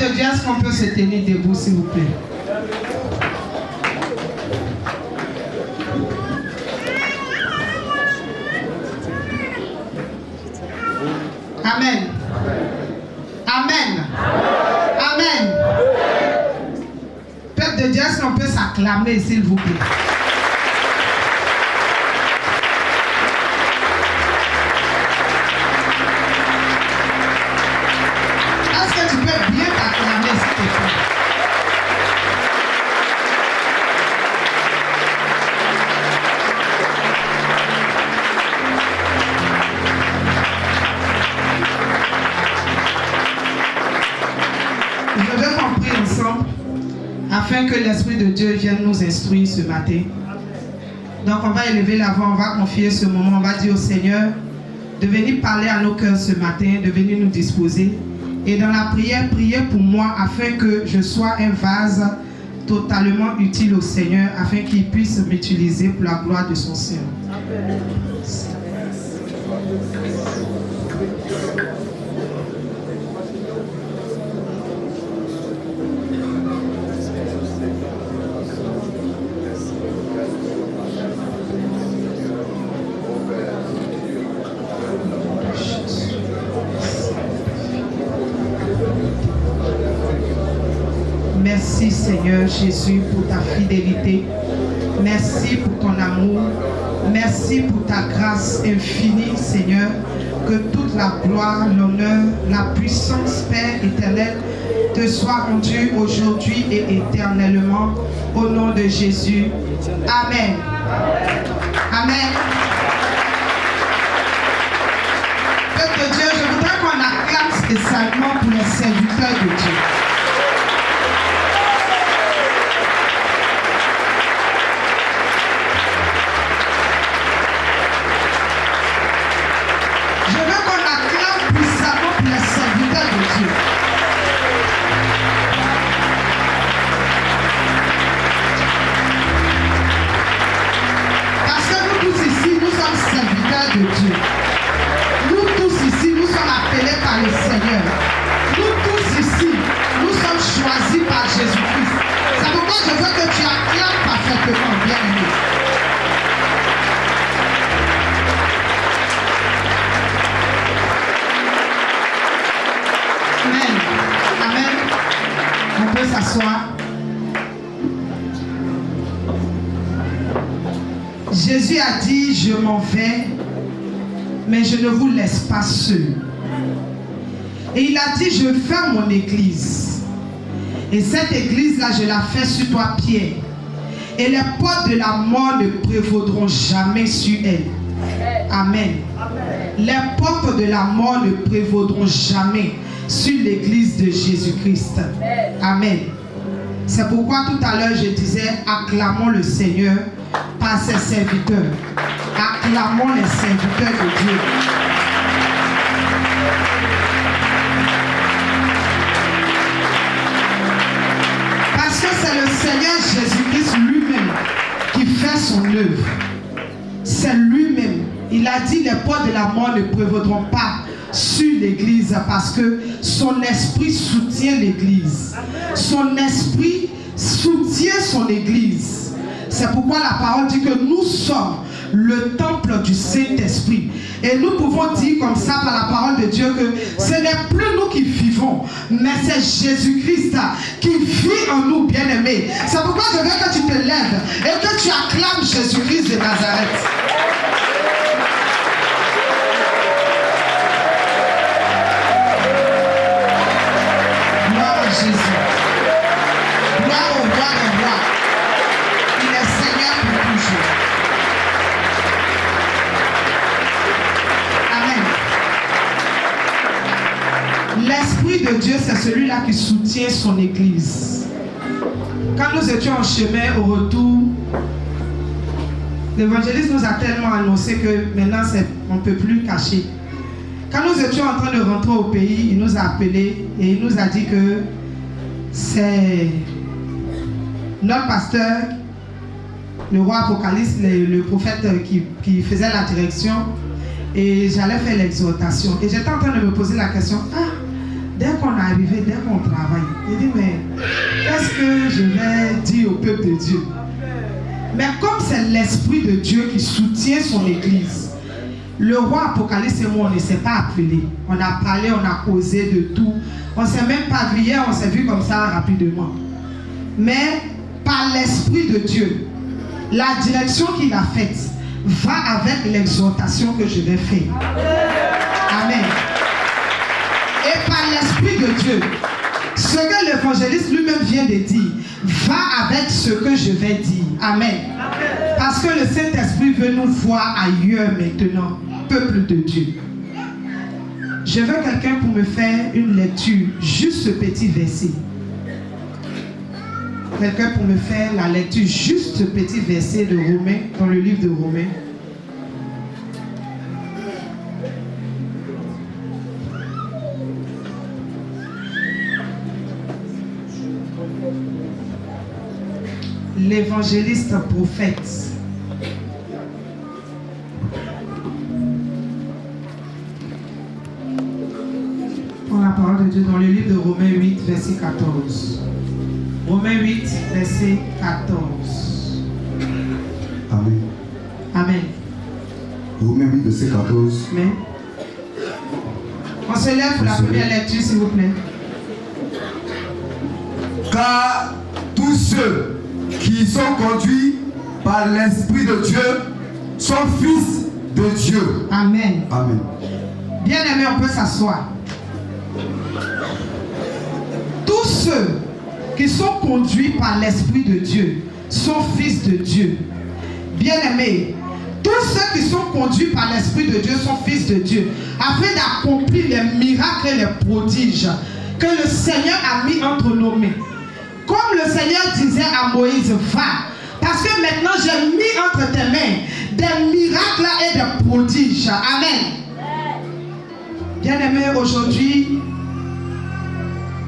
Peuple de Dieu, est-ce qu'on peut se tenir debout, s'il vous plaît? Amen. Amen. Amen. Peuple de Dieu, est-ce qu'on peut s'acclamer, s'il vous plaît? Est-ce que tu peux bien t'acclamer, s'il te plaît? Je veux qu'on prie ensemble afin que l'Esprit de Dieu vienne nous instruire ce matin. Donc on va élever la voix, on va confier ce moment, on va dire au Seigneur de venir parler à nos cœurs ce matin, de venir nous disposer. Et dans la prière, priez pour moi afin que je sois un vase totalement utile au Seigneur, afin qu'il puisse m'utiliser pour la gloire de son Seigneur. Amen. Merci Seigneur Jésus pour ta fidélité. Merci pour ton amour. Merci pour ta grâce infinie Seigneur. Que toute la gloire, l'honneur, la puissance Père éternel te soit rendue aujourd'hui et éternellement au nom de Jésus. Amen. Amen. Peuple de Dieu, je voudrais qu'on acclame spécialement pour les serviteurs de Dieu. De Dieu. Nous tous ici, nous sommes appelés par le Seigneur. Nous tous ici, nous sommes choisis par Jésus-Christ. C'est pourquoi je veux que tu acclames parfaitement, bien-aimé. Amen. Amen. On peut s'asseoir. Jésus a dit, je m'en vais, mais je ne vous laisse pas seuls. Et il a dit, je fais mon église. Et cette église-là, je la fais sur toi, Pierre. Et les portes de la mort ne prévaudront jamais sur elle. Amen. Les portes de la mort ne prévaudront jamais sur l'église de Jésus-Christ. Amen. C'est pourquoi tout à l'heure je disais, acclamons le Seigneur par ses serviteurs. Acclamons les serviteurs de Dieu. Parce que c'est le Seigneur Jésus-Christ lui-même qui fait son œuvre. C'est lui-même. Il a dit, les portes de la mort ne prévaudront pas sur l'église parce que son esprit soutient l'église. Son esprit soutient son église. C'est pourquoi la parole dit que nous sommes le temple du Saint-Esprit. Et nous pouvons dire comme ça par la parole de Dieu que ce n'est plus nous qui vivons, mais c'est Jésus-Christ qui vit en nous, bien-aimés. C'est pourquoi je veux que tu te lèves et que tu acclames Jésus-Christ de Nazareth. Gloire à Jésus. Gloire au roi des rois. Il est Seigneur pour toujours. Amen. L'Esprit de Dieu, c'est celui-là qui soutient son Église. Quand nous étions en chemin au retour, l'évangéliste nous a tellement annoncé que maintenant on ne peut plus cacher. Quand nous étions en train de rentrer au pays, il nous a appelés et il nous a dit que c'est notre pasteur, le roi Apocalypse, le prophète qui faisait la direction, et j'allais faire l'exhortation. Et j'étais en train de me poser la question, dès qu'on est arrivé, dès qu'on travaille, il dit, mais qu'est-ce que je vais dire au peuple de Dieu? Mais comme c'est l'Esprit de Dieu qui soutient son Église, le roi Apocalypse et moi, on ne s'est pas appelé. On a parlé, on a causé de tout. On ne s'est même pas vu hier, on s'est vu comme ça rapidement. Mais par l'Esprit de Dieu, la direction qu'il a faite va avec l'exhortation que je vais faire. Amen. Et par l'Esprit de Dieu, ce que l'évangéliste lui-même vient de dire va avec ce que je vais dire. Amen. Parce que le Saint-Esprit veut nous voir ailleurs maintenant, peuple de Dieu. Je veux quelqu'un pour me faire une lecture, juste ce petit verset. Quelqu'un pour me faire la lecture, juste ce petit verset de Romains, dans le livre de Romains. L'évangéliste prophète. Pour la parole de Dieu dans le livre de Romains 8, verset 14. Romains 8, verset 14. Amen. Amen. Romains 8, verset 14. Amen. On se lève pour la première lecture, s'il vous plaît. Car tous ceux qui sont conduits par l'Esprit de Dieu sont fils de Dieu. Amen. Amen. Bien aimé, on peut s'asseoir. Tous ceux qui sont conduits par l'Esprit de Dieu sont fils de Dieu. Bien aimé, tous ceux qui sont conduits par l'Esprit de Dieu sont fils de Dieu, afin d'accomplir les miracles et les prodiges que le Seigneur a mis entre nos mains. Comme le Seigneur disait à Moïse, va, parce que maintenant j'ai mis entre tes mains des miracles et des prodiges. Amen. Bien aimé, aujourd'hui,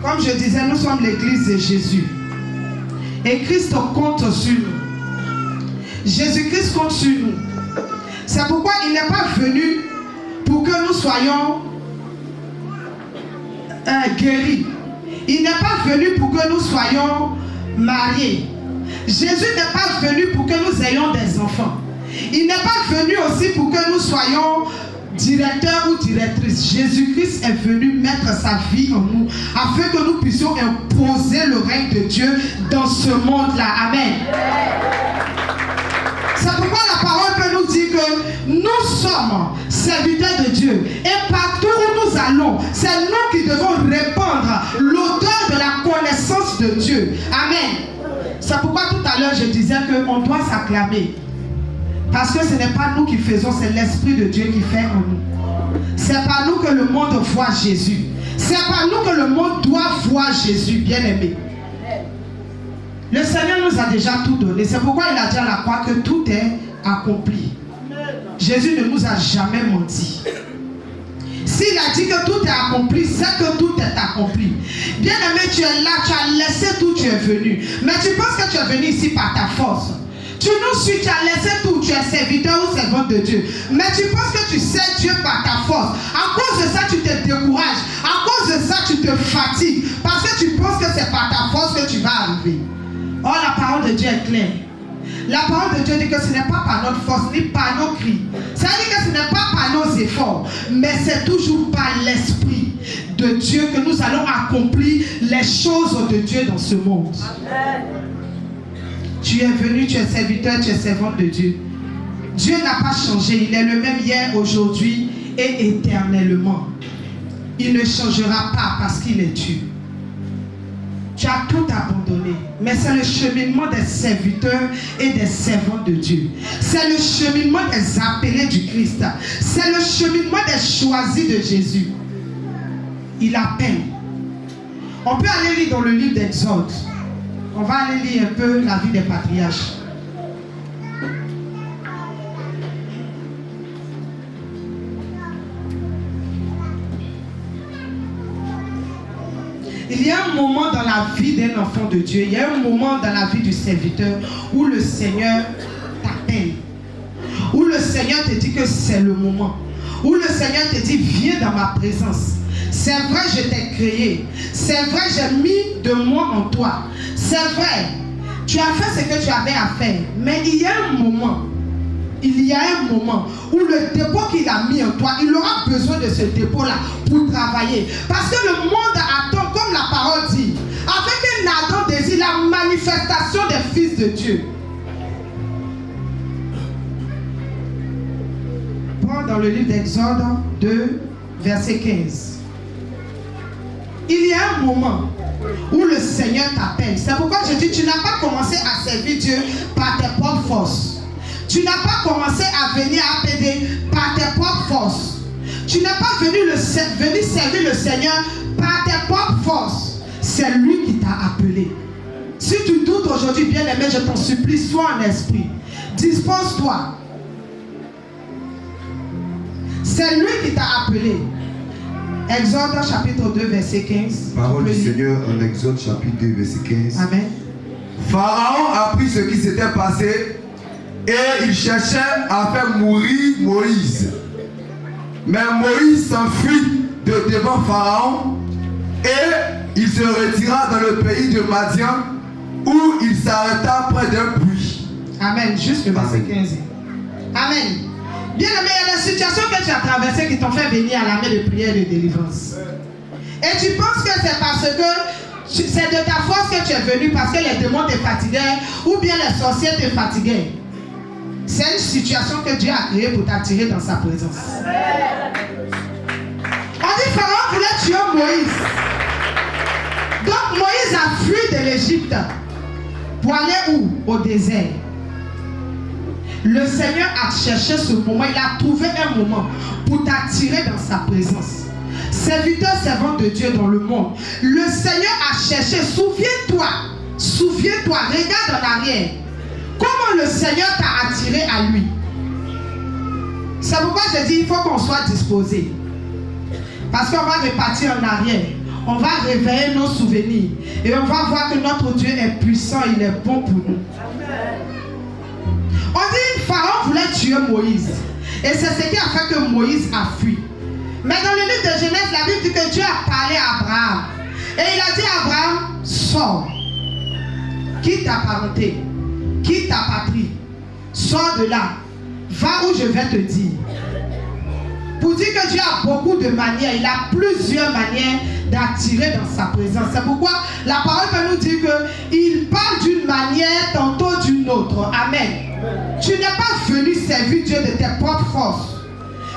comme je disais, nous sommes l'église de Jésus. Et Christ compte sur nous. Jésus-Christ compte sur nous. C'est pourquoi il n'est pas venu pour que nous soyons guéris. Il n'est pas venu pour que nous soyons mariés. Jésus n'est pas venu pour que nous ayons des enfants. Il n'est pas venu aussi pour que nous soyons directeurs ou directrices. Jésus-Christ est venu mettre sa vie en nous afin que nous puissions imposer le règne de Dieu dans ce monde-là. Amen. C'est pourquoi la parole peut nous dire que nous sommes serviteurs de Dieu. Et partout où nous allons, c'est nous qui devons répandre l'odeur de la connaissance de Dieu. Amen. C'est pourquoi tout à l'heure je disais qu'on doit s'acclamer. Parce que ce n'est pas nous qui faisons, c'est l'Esprit de Dieu qui fait en nous. C'est par nous que le monde voit Jésus. C'est par nous que le monde doit voir Jésus, bien aimé. Le Seigneur nous a déjà tout donné. C'est pourquoi il a dit à la croix que tout est accompli. Jésus ne nous a jamais menti. S'il a dit que tout est accompli, c'est que tout est accompli. Bien aimé, tu es là, tu as laissé tout, tu es venu. Mais tu penses que tu es venu ici par ta force. Tu nous suis, tu as laissé tout, tu es serviteur ou servante de Dieu. Mais tu penses que tu sais Dieu par ta force. À cause de ça, tu te décourages. À cause de ça, tu te fatigues. Parce que tu penses que c'est par ta force que tu vas arriver. Or, la parole de Dieu est claire. La parole de Dieu dit que ce n'est pas par notre force ni par nos cris. Ça veut dire que ce n'est pas par nos efforts, mais c'est toujours par l'Esprit de Dieu que nous allons accomplir les choses de Dieu dans ce monde. Amen. Tu es venu, tu es serviteur, tu es servante de Dieu. Dieu n'a pas changé. Il est le même hier, aujourd'hui et éternellement. Il ne changera pas parce qu'il est Dieu. Tu as tout abandonné. Mais c'est le cheminement des serviteurs et des servants de Dieu. C'est le cheminement des appelés du Christ. C'est le cheminement des choisis de Jésus. Il appelle. On peut aller lire dans le livre d'Exode. On va aller lire un peu la vie des patriarches. Il y a un moment dans la vie d'un enfant de Dieu, il y a un moment dans la vie du serviteur où le Seigneur t'appelle, où le Seigneur te dit que c'est le moment, où le Seigneur te dit viens dans ma présence. C'est vrai, je t'ai créé. C'est vrai, j'ai mis de moi en toi. C'est vrai, tu as fait ce que tu avais à faire. Mais il y a un moment où le dépôt qu'il a mis en toi, il aura besoin de ce dépôt-là pour travailler. Parce que le monde attend, comme la parole dit, avec un ardent désir, la manifestation des fils de Dieu. Prends dans le livre d'Exode 2, verset 15. Il y a un moment où le Seigneur t'appelle. C'est pourquoi je dis, tu n'as pas commencé à servir Dieu par tes propres forces. Tu n'as pas commencé à venir à APD par tes propres forces. Tu n'es pas venu servir le Seigneur par tes propres forces. C'est lui qui t'a appelé. Si tu doutes aujourd'hui, bien-aimé, je t'en supplie, sois en esprit. Dispose-toi. C'est lui qui t'a appelé. Exode chapitre 2, verset 15. Parole du Seigneur en Exode chapitre 2, verset 15. Amen. Pharaon apprit ce qui s'était passé et il cherchait à faire mourir Moïse. Mais Moïse s'enfuit de devant Pharaon et il se retira dans le pays de Madian où il s'arrêta près d'un puits. Amen. Juste le verset 15. Amen. Bien aimé, il y a des situations que tu as traversées qui t'ont fait venir à la main de prière et de délivrance. Et tu penses que c'est parce que c'est de ta force que tu es venu, parce que les démons te fatiguaient ou bien les sorciers te fatiguaient. C'est une situation que Dieu a créée pour t'attirer dans sa présence. On dit Pharaon voulait tuer Moïse. Donc Moïse a fui de l'Égypte pour aller où? Au désert. Le Seigneur a cherché ce moment, il a trouvé un moment pour t'attirer dans sa présence. Serviteur, servant de Dieu dans le monde. Le Seigneur a cherché, souviens-toi, regarde en arrière. Comment le Seigneur t'a attiré à lui. C'est pourquoi je dis, il faut qu'on soit disposé. Parce qu'on va repartir en arrière. On va réveiller nos souvenirs. Et on va voir que notre Dieu est puissant, il est bon pour nous. On dit Pharaon voulait tuer Moïse. Et c'est ce qui a fait que Moïse a fui. Mais dans le livre de Genèse, la Bible dit que Dieu a parlé à Abraham. Et il a dit à Abraham, sors. Quitte ta parenté. Quitte ta patrie. Sors de là. Va où je vais te dire. Pour dire que Dieu a beaucoup de manières. Il a plusieurs manières d'attirer dans sa présence. C'est pourquoi la parole peut nous dire qu'il parle d'une manière, tantôt d'une autre. Amen. Tu n'es pas venu servir Dieu de tes propres forces.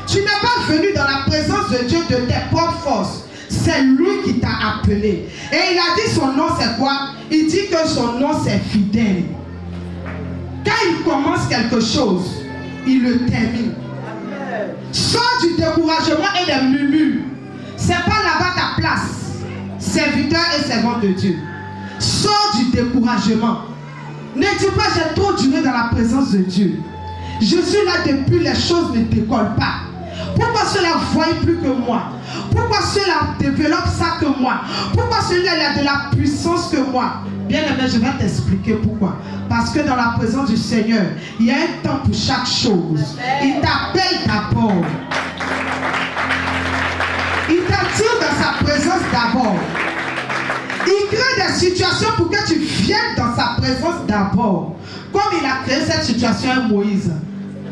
Tu n'es pas venu dans la présence de Dieu de tes propres forces. C'est lui qui t'a appelé. Et il a dit son nom c'est quoi? Il dit que son nom c'est fidèle. Quand il commence quelque chose, il le termine. Sors du découragement et des murmures. C'est pas là-bas ta place. Serviteur et servant de Dieu. Sors du découragement. Ne dis pas j'ai trop duré dans la présence de Dieu. Je suis là depuis, les choses ne décollent pas. Pourquoi cela ne voit plus que moi? Pourquoi cela développe ça que moi? Pourquoi celui-là a de la puissance que moi? Bien aimé, je vais t'expliquer pourquoi. Parce que dans la présence du Seigneur, il y a un temps pour chaque chose. Il t'appelle d'abord. Il t'attire dans sa présence d'abord. Il crée des situations pour que tu viennes dans sa présence d'abord. Comme il a créé cette situation à Moïse.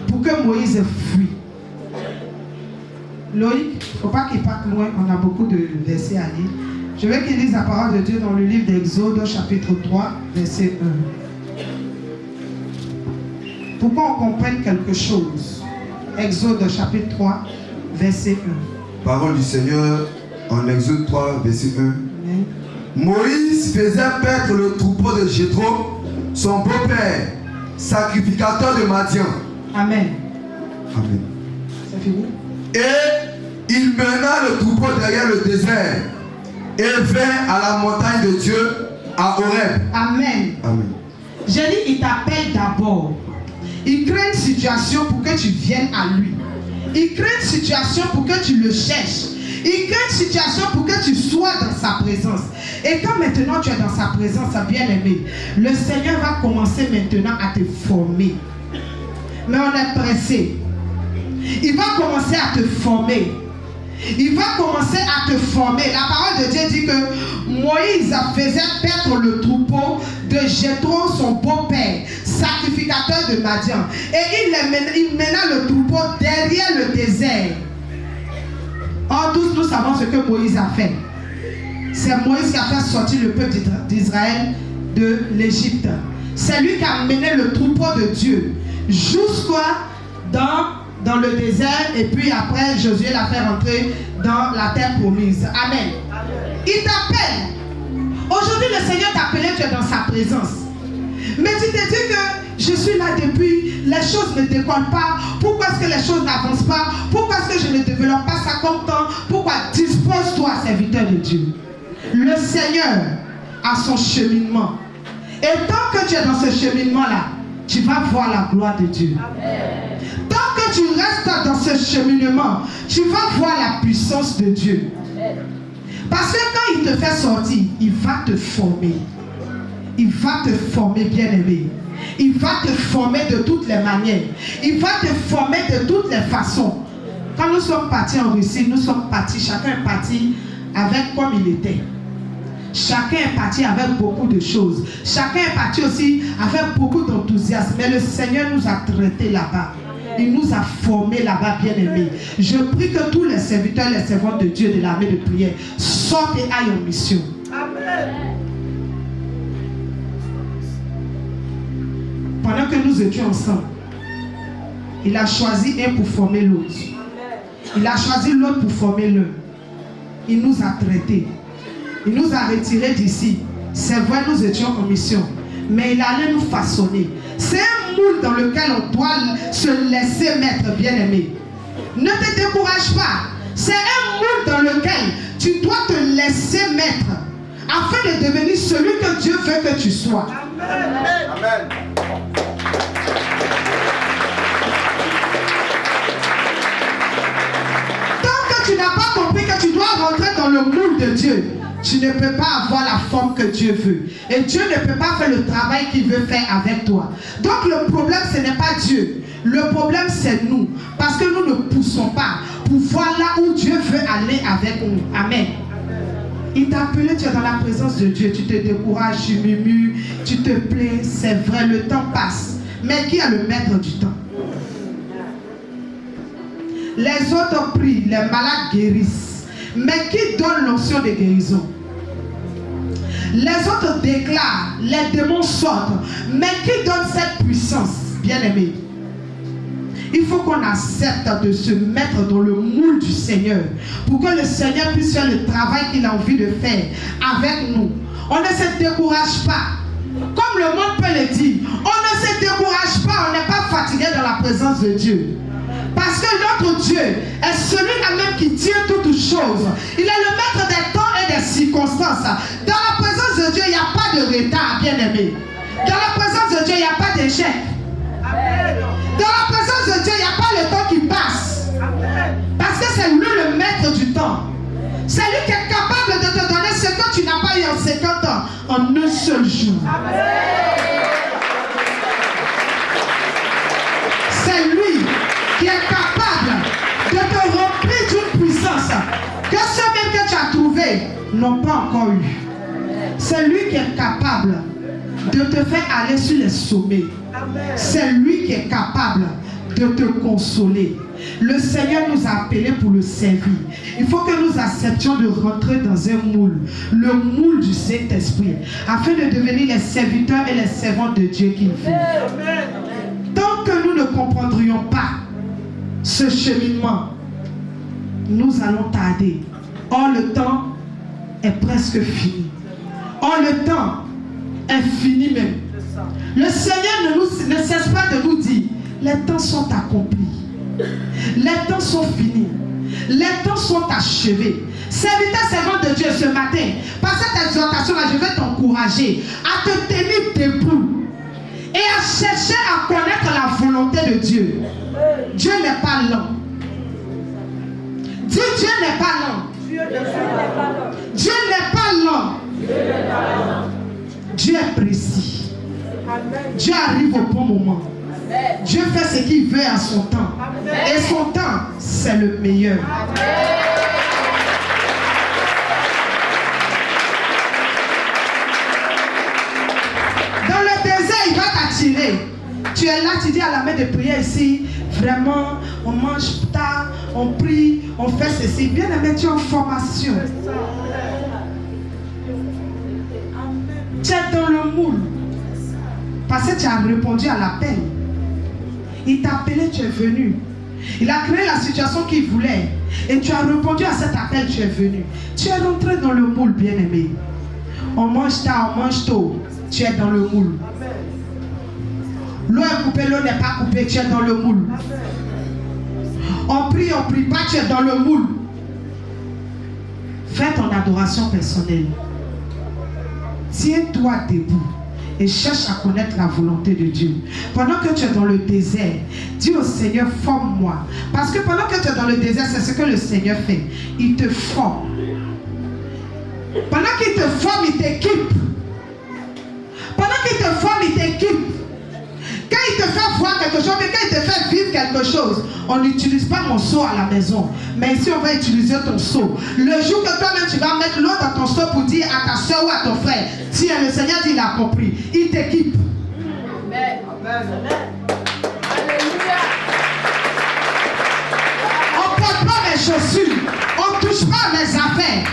Pour que Moïse fuit. Loïc, il ne faut pas qu'il parte loin. On a beaucoup de versets à lire. Je veux qu'il lise la parole de Dieu dans le livre d'Exode, chapitre 3, verset 1. Pour qu'on comprenne quelque chose. Exode, chapitre 3, verset 1. Parole du Seigneur en Exode 3, verset 1. Amen. Moïse faisait paître le troupeau de Jéthro, son beau-père, sacrificateur de Madian. Amen. Amen. C'est fini? Et il mena le troupeau derrière le désert et vint à la montagne de Dieu, à Horeb. Amen. Amen. J'ai dit, il t'appelle d'abord. Il crée une situation pour que tu viennes à lui. Il crée une situation pour que tu le cherches. Il crée une situation pour que tu sois dans sa présence. Et quand maintenant tu es dans sa présence, bien-aimé, le Seigneur va commencer maintenant à te former. Mais on est pressé. Il va commencer à te former. Il va commencer à te former. La parole de Dieu dit que Moïse faisait paître le troupeau de Jéthro, son beau-père, sacrificateur de Madian. Et il mena le troupeau derrière le désert. Or, tous nous savons ce que Moïse a fait. C'est Moïse qui a fait sortir le peuple d'Israël de l'Égypte. C'est lui qui a mené le troupeau de Dieu jusqu'à dans le désert, et puis après Josué l'a fait rentrer dans la terre promise. Amen. Il t'appelle. Aujourd'hui le Seigneur t'a appelé, tu es dans sa présence. Mais tu te dis que je suis là depuis, les choses ne décollent pas. Pourquoi est-ce que les choses n'avancent pas? Pourquoi est-ce que je ne développe pas ça comme temps? Pourquoi? Dispose-toi, serviteur de Dieu. Le Seigneur a son cheminement. Et tant que tu es dans ce cheminement-là, tu vas voir la gloire de Dieu. Amen. Tant que tu restes dans ce cheminement, tu vas voir la puissance de Dieu. Amen. Parce que quand il te fait sortir, il va te former. Il va te former, bien-aimé. Il va te former de toutes les manières. Il va te former de toutes les façons. Quand nous sommes partis en Russie, nous sommes partis, chacun est parti avec comme il était. Chacun est parti avec beaucoup de choses. Chacun est parti aussi avec beaucoup d'enthousiasme. Mais le Seigneur nous a traités là-bas. Il nous a formés là-bas, bien-aimés. Je prie que tous les serviteurs, les servantes de Dieu de l'armée de prière sortent et aillent en mission. Amen. Pendant que nous étions ensemble, il a choisi un pour former l'autre. Il a choisi l'autre pour former l'un. Il nous a traités. Il nous a retirés d'ici. C'est vrai, nous étions en mission. Mais il allait nous façonner. C'est un moule dans lequel on doit se laisser mettre, bien-aimé. Ne te décourage pas. C'est un moule dans lequel tu dois te laisser mettre afin de devenir celui que Dieu veut que tu sois. Amen. Amen. Tant que tu n'as pas compris que tu dois rentrer dans le moule de Dieu, tu ne peux pas avoir la forme que Dieu veut. Et Dieu ne peut pas faire le travail qu'il veut faire avec toi. Donc le problème, ce n'est pas Dieu. Le problème, c'est nous. Parce que nous ne poussons pas pour voir là où Dieu veut aller avec nous. Amen. Il t'a appelé, tu es dans la présence de Dieu. Tu te décourages, tu murmures, tu te plains. C'est vrai, le temps passe. Mais qui est le maître du temps? Les autres prient, les malades guérissent. Mais qui donne l'onction de guérison? Les autres déclarent, les démons sortent. Mais qui donne cette puissance, bien-aimé? Il faut qu'on accepte de se mettre dans le moule du Seigneur pour que le Seigneur puisse faire le travail qu'il a envie de faire avec nous. On ne se décourage pas. Comme le monde peut le dire, on ne se décourage pas, on n'est pas fatigué dans la présence de Dieu. Parce que notre Dieu est celui-là même qui tient toutes choses. Il est le maître des temps et des circonstances. Dans la présence de Dieu, il n'y a pas de retard, bien-aimé. Dans la présence de Dieu, il n'y a pas d'échec. Dans la présence de Dieu, il n'y a pas le temps qui passe. Parce que c'est lui le maître du temps. C'est lui qui est capable de te donner ce que tu n'as pas eu en 50 ans, en un seul jour. C'est lui qui est capable de te remplir d'une puissance que ceux-mêmes que tu as trouvés n'ont pas encore eu. C'est lui qui est capable de te faire aller sur les sommets. C'est lui qui est capable de te consoler. Le Seigneur nous a appelés pour le servir. Il faut que nous acceptions de rentrer dans un moule, le moule du Saint-Esprit, afin de devenir les serviteurs et les servantes de Dieu qu'il veut. Tant que nous ne comprendrions pas ce cheminement, nous allons tarder. Or, le temps est presque fini. Or, le temps est fini même. Le Seigneur ne cesse pas de nous dire, les temps sont accomplis. Les temps sont finis. Les temps sont achevés. Serviteur, servant de Dieu, ce matin, par cette exhortation-là, je vais t'encourager à te tenir debout et à chercher à connaître la volonté de Dieu. Dieu n'est pas lent. Dis, Dieu n'est pas lent. Dieu n'est pas lent. Dieu est précis. Dieu arrive au bon moment. Dieu fait ce qu'il veut à son temps. Et son temps, c'est le meilleur. tu es là, tu dis à la main de prière ici, vraiment, on mange tard, on prie, on fait ceci. Bien aimé, tu es en formation. Tu es dans le moule. Parce que tu as répondu à l'appel. Il t'a appelé, tu es venu. Il a créé la situation qu'il voulait. Et tu as répondu à cet appel, tu es venu. Tu es rentré dans le moule, bien-aimé. On mange tard, on mange tôt. Tu es dans le moule. L'eau est coupée, l'eau n'est pas coupée, tu es dans le moule. On prie pas, tu es dans le moule. Fais ton adoration personnelle. Tiens-toi debout et cherche à connaître la volonté de Dieu. Pendant que tu es dans le désert, dis au Seigneur, forme-moi. Parce que pendant que tu es dans le désert, c'est ce que le Seigneur fait. Il te forme. Pendant qu'il te forme, il t'équipe. Pendant qu'il te forme, il t'équipe. Quand il te fait voir quelque chose, mais quand il te fait vivre quelque chose, on n'utilise pas mon seau à la maison. Mais ici, on va utiliser ton seau. Le jour que toi-même, tu vas mettre l'eau dans ton seau pour dire à ta soeur ou à ton frère, tiens, le Seigneur dit, il a compris. Il t'équipe. Amen. Alléluia. On ne porte pas mes chaussures. On ne touche pas mes affaires.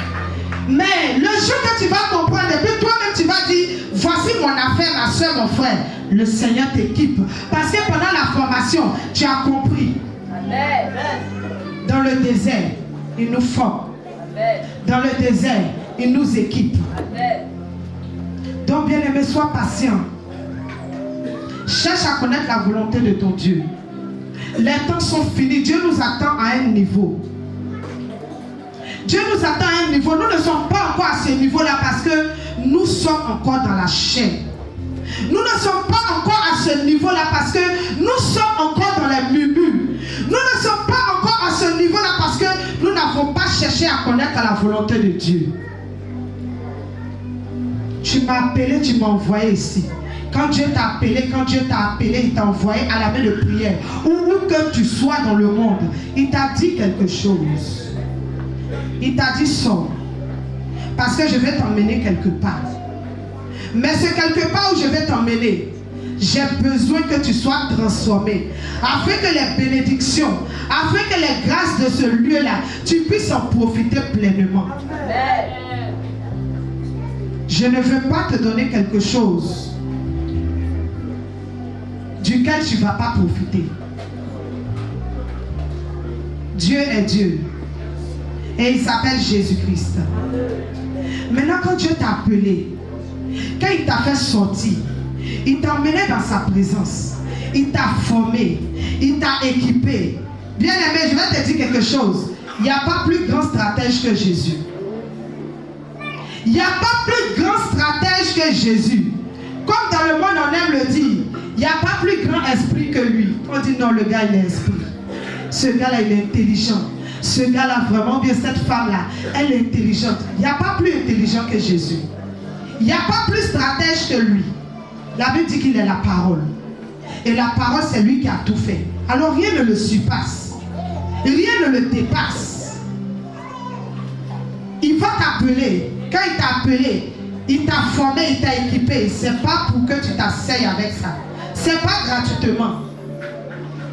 Mais le jour que tu vas comprendre, et puis toi-même, tu vas dire, voici mon affaire, ma soeur, mon frère. Le Seigneur t'équipe. Parce que pendant la formation, tu as compris. Amen. Dans le désert, il nous forme. Amen. Dans le désert, il nous équipe. Amen. Donc, bien-aimé, sois patient. Cherche à connaître la volonté de ton Dieu. Les temps sont finis. Dieu nous attend à un niveau. Dieu nous attend à un niveau. Nous ne sommes pas encore à ce niveau-là parce que nous sommes encore dans la chair. Nous ne sommes pas encore à ce niveau-là parce que nous sommes encore dans les murmures. Nous ne sommes pas encore à ce niveau-là parce que nous n'avons pas cherché à connaître la volonté de Dieu. Tu m'as appelé, tu m'as envoyé ici. Quand Dieu t'a appelé, il t'a envoyé à la main de prière. Où que tu sois dans le monde, il t'a dit quelque chose. Il t'a dit sors. Parce que je vais t'emmener quelque part. Mais c'est quelque part où je vais t'emmener. J'ai besoin que tu sois transformé. Afin que les bénédictions, afin que les grâces de ce lieu-là, tu puisses en profiter pleinement. Je ne veux pas te donner quelque chose duquel tu ne vas pas profiter. Dieu est Dieu. Et il s'appelle Jésus-Christ. Maintenant, quand Dieu t'a appelé, quand il t'a fait sortir, il t'a emmené dans sa présence. Il t'a formé. Il t'a équipé. Bien aimé, je vais te dire quelque chose. Il n'y a pas plus grand stratège que Jésus. Il n'y a pas plus grand stratège que Jésus. Comme dans le monde, on aime le dire. Il n'y a pas plus grand esprit que lui. On dit non, le gars, il est esprit. Ce gars-là, il est intelligent. Ce gars-là, vraiment bien, cette femme-là, elle est intelligente. Il n'y a pas plus intelligent que Jésus. Il n'y a pas plus stratège que lui. La Bible dit qu'il est la parole. Et la parole, c'est lui qui a tout fait. Alors rien ne le surpasse. Rien ne le dépasse. Il va t'appeler. Quand il t'a appelé, il t'a formé, il t'a équipé. Ce n'est pas pour que tu t'asseyes avec ça. Ce n'est pas gratuitement.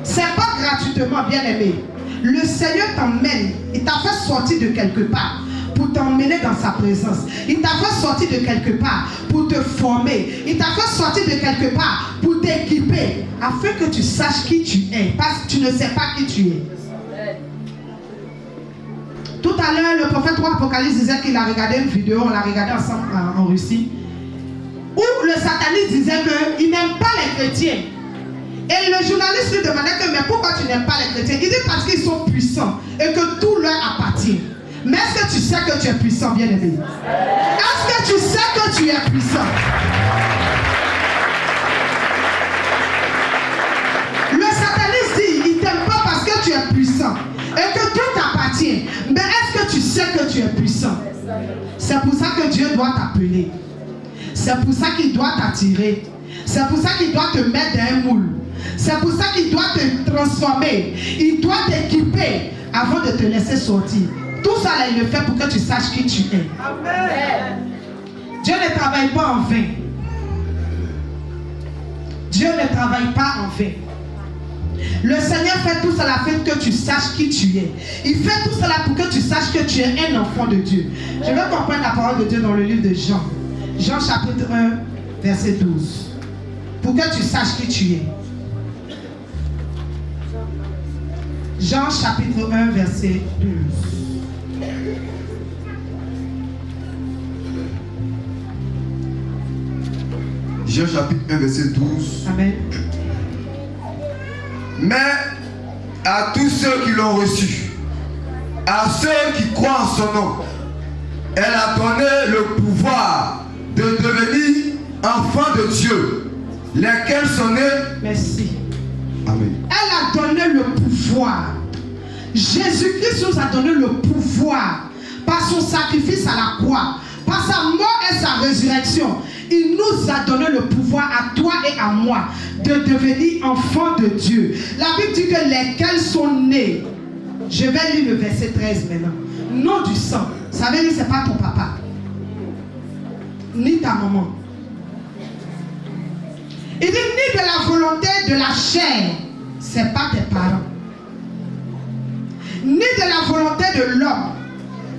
Ce n'est pas gratuitement, bien aimé. Le Seigneur t'emmène. Il t'a fait sortir de quelque part pour t'emmener dans sa présence. Il t'a fait sortir de quelque part pour te former. Il t'a fait sortir de quelque part pour t'équiper afin que tu saches qui tu es. Parce que tu ne sais pas qui tu es. Tout à l'heure, le prophète 3 Apocalypse disait qu'il a regardé une vidéo, on l'a regardé ensemble en Russie, où le sataniste disait qu'il n'aime pas les chrétiens. Et le journaliste lui demandait que, mais pourquoi tu n'aimes pas les chrétiens? Il dit parce qu'ils sont puissants et que tout leur appartient. Mais est-ce que tu sais que tu es puissant, bien-aimé? Est-ce que tu sais que tu es puissant? Le sataniste dit, il ne t'aime pas parce que tu es puissant et que tout t'appartient. Mais est-ce que tu sais que tu es puissant? C'est pour ça que Dieu doit t'appeler. C'est pour ça qu'il doit t'attirer. C'est pour ça qu'il doit te mettre dans un moule. C'est pour ça qu'il doit te transformer. Il doit t'équiper avant de te laisser sortir. Tout ça, là, il le fait pour que tu saches qui tu es. Amen. Dieu ne travaille pas en vain. Dieu ne travaille pas en vain. Le Seigneur fait tout cela afin que tu saches qui tu es. Il fait tout cela pour que tu saches que tu es un enfant de Dieu. Je vais comprendre la parole de Dieu dans le livre de Jean. Jean chapitre 1, verset 12. Pour que tu saches qui tu es. Jean chapitre 1, verset 12. Jean chapitre 1, verset 12. Amen. Mais à tous ceux qui l'ont reçu, à ceux qui croient en son nom, elle a donné le pouvoir de devenir enfants de Dieu, lesquels sont nés. Merci. Amen. Elle a donné le pouvoir. Jésus-Christ nous a donné le pouvoir par son sacrifice à la croix, par sa mort et sa résurrection. Il nous a donné le pouvoir à toi et à moi de devenir enfants de Dieu. La Bible dit que lesquels sont nés. Je vais lire le verset 13 maintenant. Non du sang. Ça veut dire que ce n'est pas ton papa, ni ta maman. Il dit ni de la volonté de la chair. Ce n'est pas tes parents. Ni de la volonté de l'homme.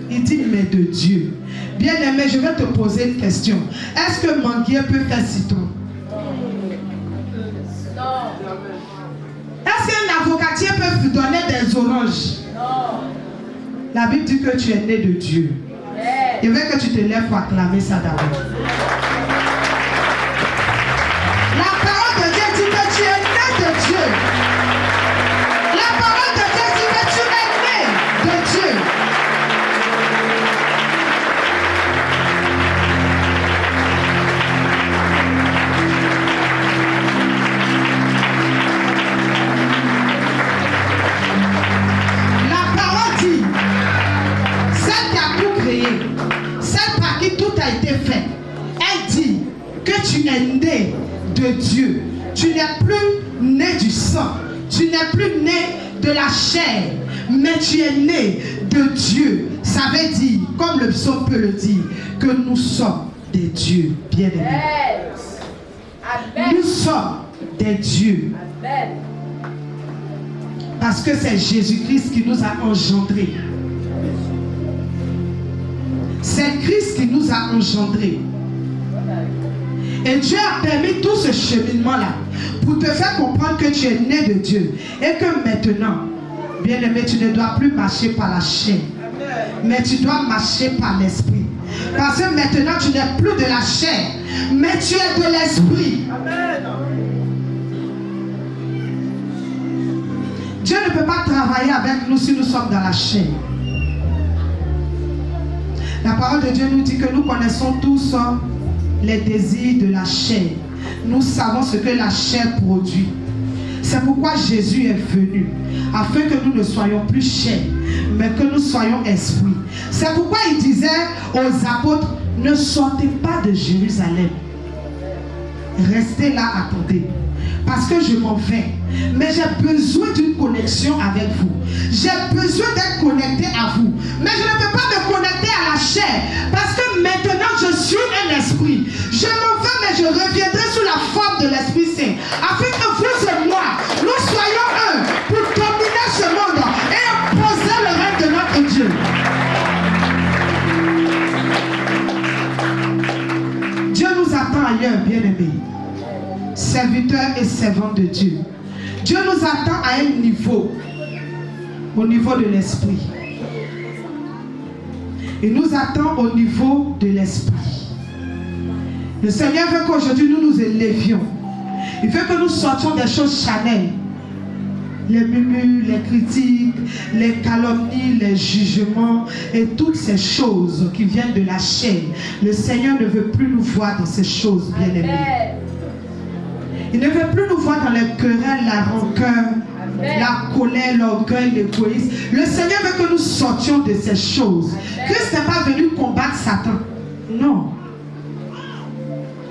Il dit mais de Dieu. Bien aimé, je vais te poser une question. Est-ce que manguier peut faire citron? Non. Est-ce qu'un avocatier peut donner des oranges? Non. La Bible dit que tu es né de Dieu. Yeah. Je veux que tu te lèves pour acclamer ça d'abord. La parole de Dieu dit que tu es né de Dieu. La parole de Dieu dit que tu es né de Dieu. Celle par qui tout a été fait, elle dit que tu es né de Dieu. Tu n'es plus né du sang, tu n'es plus né de la chair, mais tu es né de Dieu. Ça veut dire, comme le psaume peut le dire, que nous sommes des dieux bien-aimés. Amen. Nous sommes des dieux. Amen. Parce que c'est Jésus-Christ qui nous a engendrés. C'est Christ qui nous a engendrés. Et Dieu a permis tout ce cheminement-là pour te faire comprendre que tu es né de Dieu. Et que maintenant, bien-aimé, tu ne dois plus marcher par la chair, mais tu dois marcher par l'esprit. Parce que maintenant, tu n'es plus de la chair, mais tu es de l'esprit. Dieu ne peut pas travailler avec nous si nous sommes dans la chair. La parole de Dieu nous dit que nous connaissons tous les désirs de la chair. Nous savons ce que la chair produit. C'est pourquoi Jésus est venu, afin que nous ne soyons plus chair, mais que nous soyons esprit. C'est pourquoi il disait aux apôtres, ne sortez pas de Jérusalem. Restez là, attendez. Parce que je m'en vais. Mais j'ai besoin d'une connexion avec vous. J'ai besoin d'être connecté à vous. Mais je ne peux pas me connecter à la chair. Parce que maintenant je suis un esprit. Je m'en vais, mais je reviendrai sous la forme de l'Esprit Saint. Afin que vous et moi, nous soyons un pour dominer ce monde et imposer le règne de notre Dieu. Dieu nous attend ailleurs, bien-aimés. Serviteurs et servantes de Dieu. Dieu nous attend à un niveau, au niveau de l'esprit. Il nous attend au niveau de l'esprit. Le Seigneur veut qu'aujourd'hui nous nous élevions. Il veut que nous sortions des choses charnelles. Les murmures, les critiques, les calomnies, les jugements et toutes ces choses qui viennent de la chair. Le Seigneur ne veut plus nous voir dans ces choses, bien-aimés. Il ne veut plus nous voir dans les querelles, la rancœur, la colère, l'orgueil, l'égoïsme. Le Seigneur veut que nous sortions de ces choses. Christ n'est pas venu combattre Satan. Non.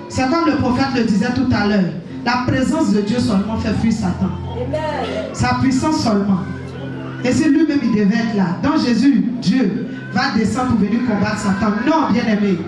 C'est comme le prophète le disait tout à l'heure. La présence de Dieu seulement fait fuir Satan. Sa puissance seulement. Et c'est lui-même il devait être là. Donc Jésus, Dieu, va descendre pour venir combattre Satan. Non, bien-aimé.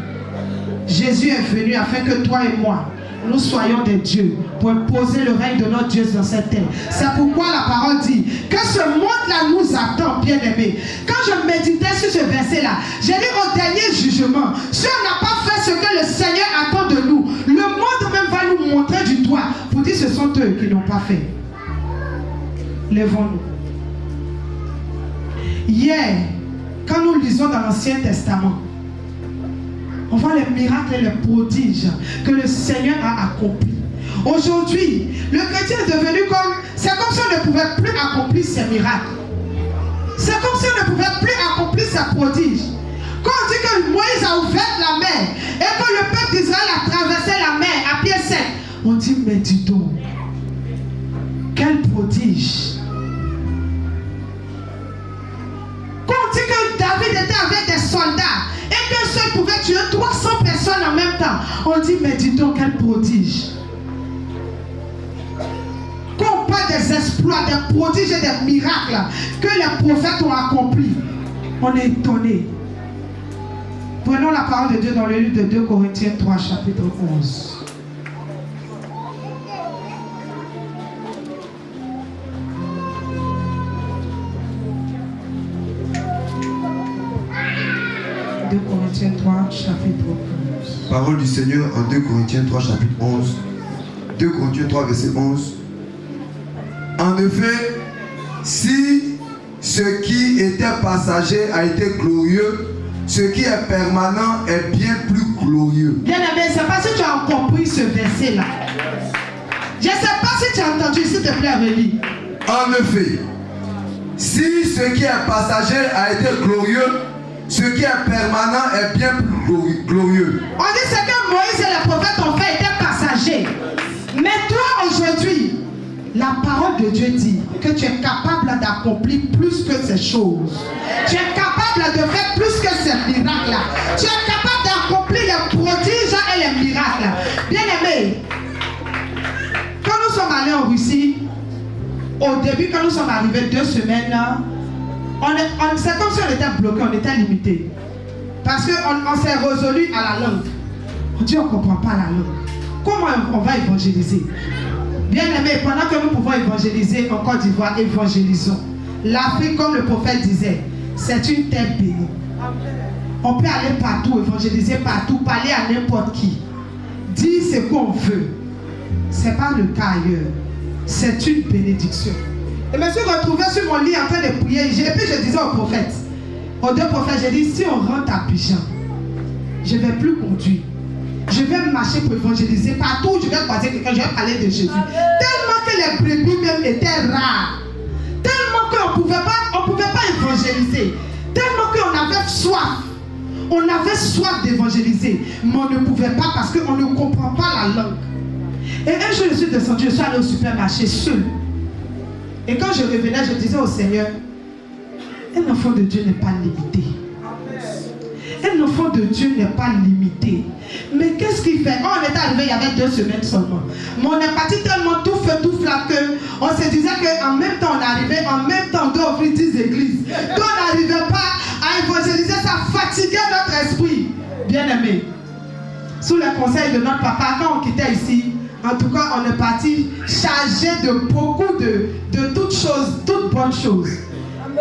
Jésus est venu afin que toi et moi, nous soyons des dieux pour imposer le règne de notre Dieu dans cette terre. C'est pourquoi la parole dit que ce monde-là nous attend, bien-aimés. Quand je méditais sur ce verset-là, j'ai dit au dernier jugement, si on n'a pas fait ce que le Seigneur attend de nous, le monde même va nous montrer du doigt pour dire que ce sont eux qui n'ont pas fait. Lèvons-nous. Hier, quand nous lisons dans l'Ancien Testament, on voit les miracles et les prodiges que le Seigneur a accomplis. Aujourd'hui, le chrétien est devenu comme... C'est comme si on ne pouvait plus accomplir ses miracles. C'est comme si on ne pouvait plus accomplir ses prodiges. Quand on dit que Moïse a ouvert la mer et que le peuple d'Israël a traversé la mer à pied sec, on dit, mais dis donc, quel prodige. Quand on dit que David était avec des soldats et qu'un seul pouvait tuer 300 personnes en même temps, on dit, mais dis donc, quel prodige. Quand on parle des exploits, des prodiges et des miracles que les prophètes ont accomplis, on est étonné. Prenons la parole de Dieu dans le livre de 2 Corinthiens 3, chapitre 11. Corinthiens 3, chapitre 11. Parole du Seigneur en 2 Corinthiens 3, chapitre 11. 2 Corinthiens 3, verset 11. En effet, si ce qui était passager a été glorieux, ce qui est permanent est bien plus glorieux. Bien aimé, je ne sais pas si tu as compris ce verset-là. Je ne sais pas si tu as entendu, s'il te plaît, Amélie. En effet, si ce qui est passager a été glorieux, ce qui est permanent est bien plus glorieux. On dit ce que Moïse et les prophètes ont fait était passager. Mais toi aujourd'hui, la parole de Dieu dit que tu es capable d'accomplir plus que ces choses. Tu es capable de faire plus que ces miracles-là. Tu es capable d'accomplir les prodiges et les miracles. Bien aimé, quand nous sommes allés en Russie, au début, quand nous sommes arrivés 2 semaines là, c'est comme si on était bloqué, on était limité. Parce qu'on s'est résolu à la langue. On dit on ne comprend pas la langue. Comment on va évangéliser? Bien aimé, pendant que nous pouvons évangéliser en Côte d'Ivoire, évangélisons. L'Afrique, comme le prophète disait, c'est une terre bénie. On peut aller partout, évangéliser partout, parler à n'importe qui. Dire ce qu'on veut. Ce n'est pas le cas ailleurs. C'est une bénédiction. Et je me suis retrouvé sur mon lit en train de prier. Et puis je disais au prophète, aux 2 prophètes, j'ai dit, si on rentre à Abidjan, je ne vais plus conduire. Je vais marcher pour évangéliser. Partout où je vais croiser quelqu'un, je vais parler de Jésus. Tellement que les brebis même étaient rares. Tellement qu'on ne pouvait pas évangéliser. Tellement qu'on avait soif. On avait soif d'évangéliser. Mais on ne pouvait pas parce qu'on ne comprend pas la langue. Et un jour, je suis descendu, je suis allé au supermarché seul. Et quand je revenais, je disais au Seigneur, un enfant de Dieu n'est pas limité. Un enfant de Dieu n'est pas limité. Mais qu'est-ce qu'il fait? Quand on est arrivé, il y avait 2 semaines seulement. Mais on est parti tellement tout feu, tout flamme qu'on se disait qu'en même temps on arrivait, en même temps on doit ouvrir 10 églises. Donc on n'arrivait pas à évangéliser, ça fatiguait notre esprit. Bien aimé, sous le conseil de notre papa, quand on quittait ici, en tout cas on est parti chargé de beaucoup de toutes choses, toutes bonnes choses.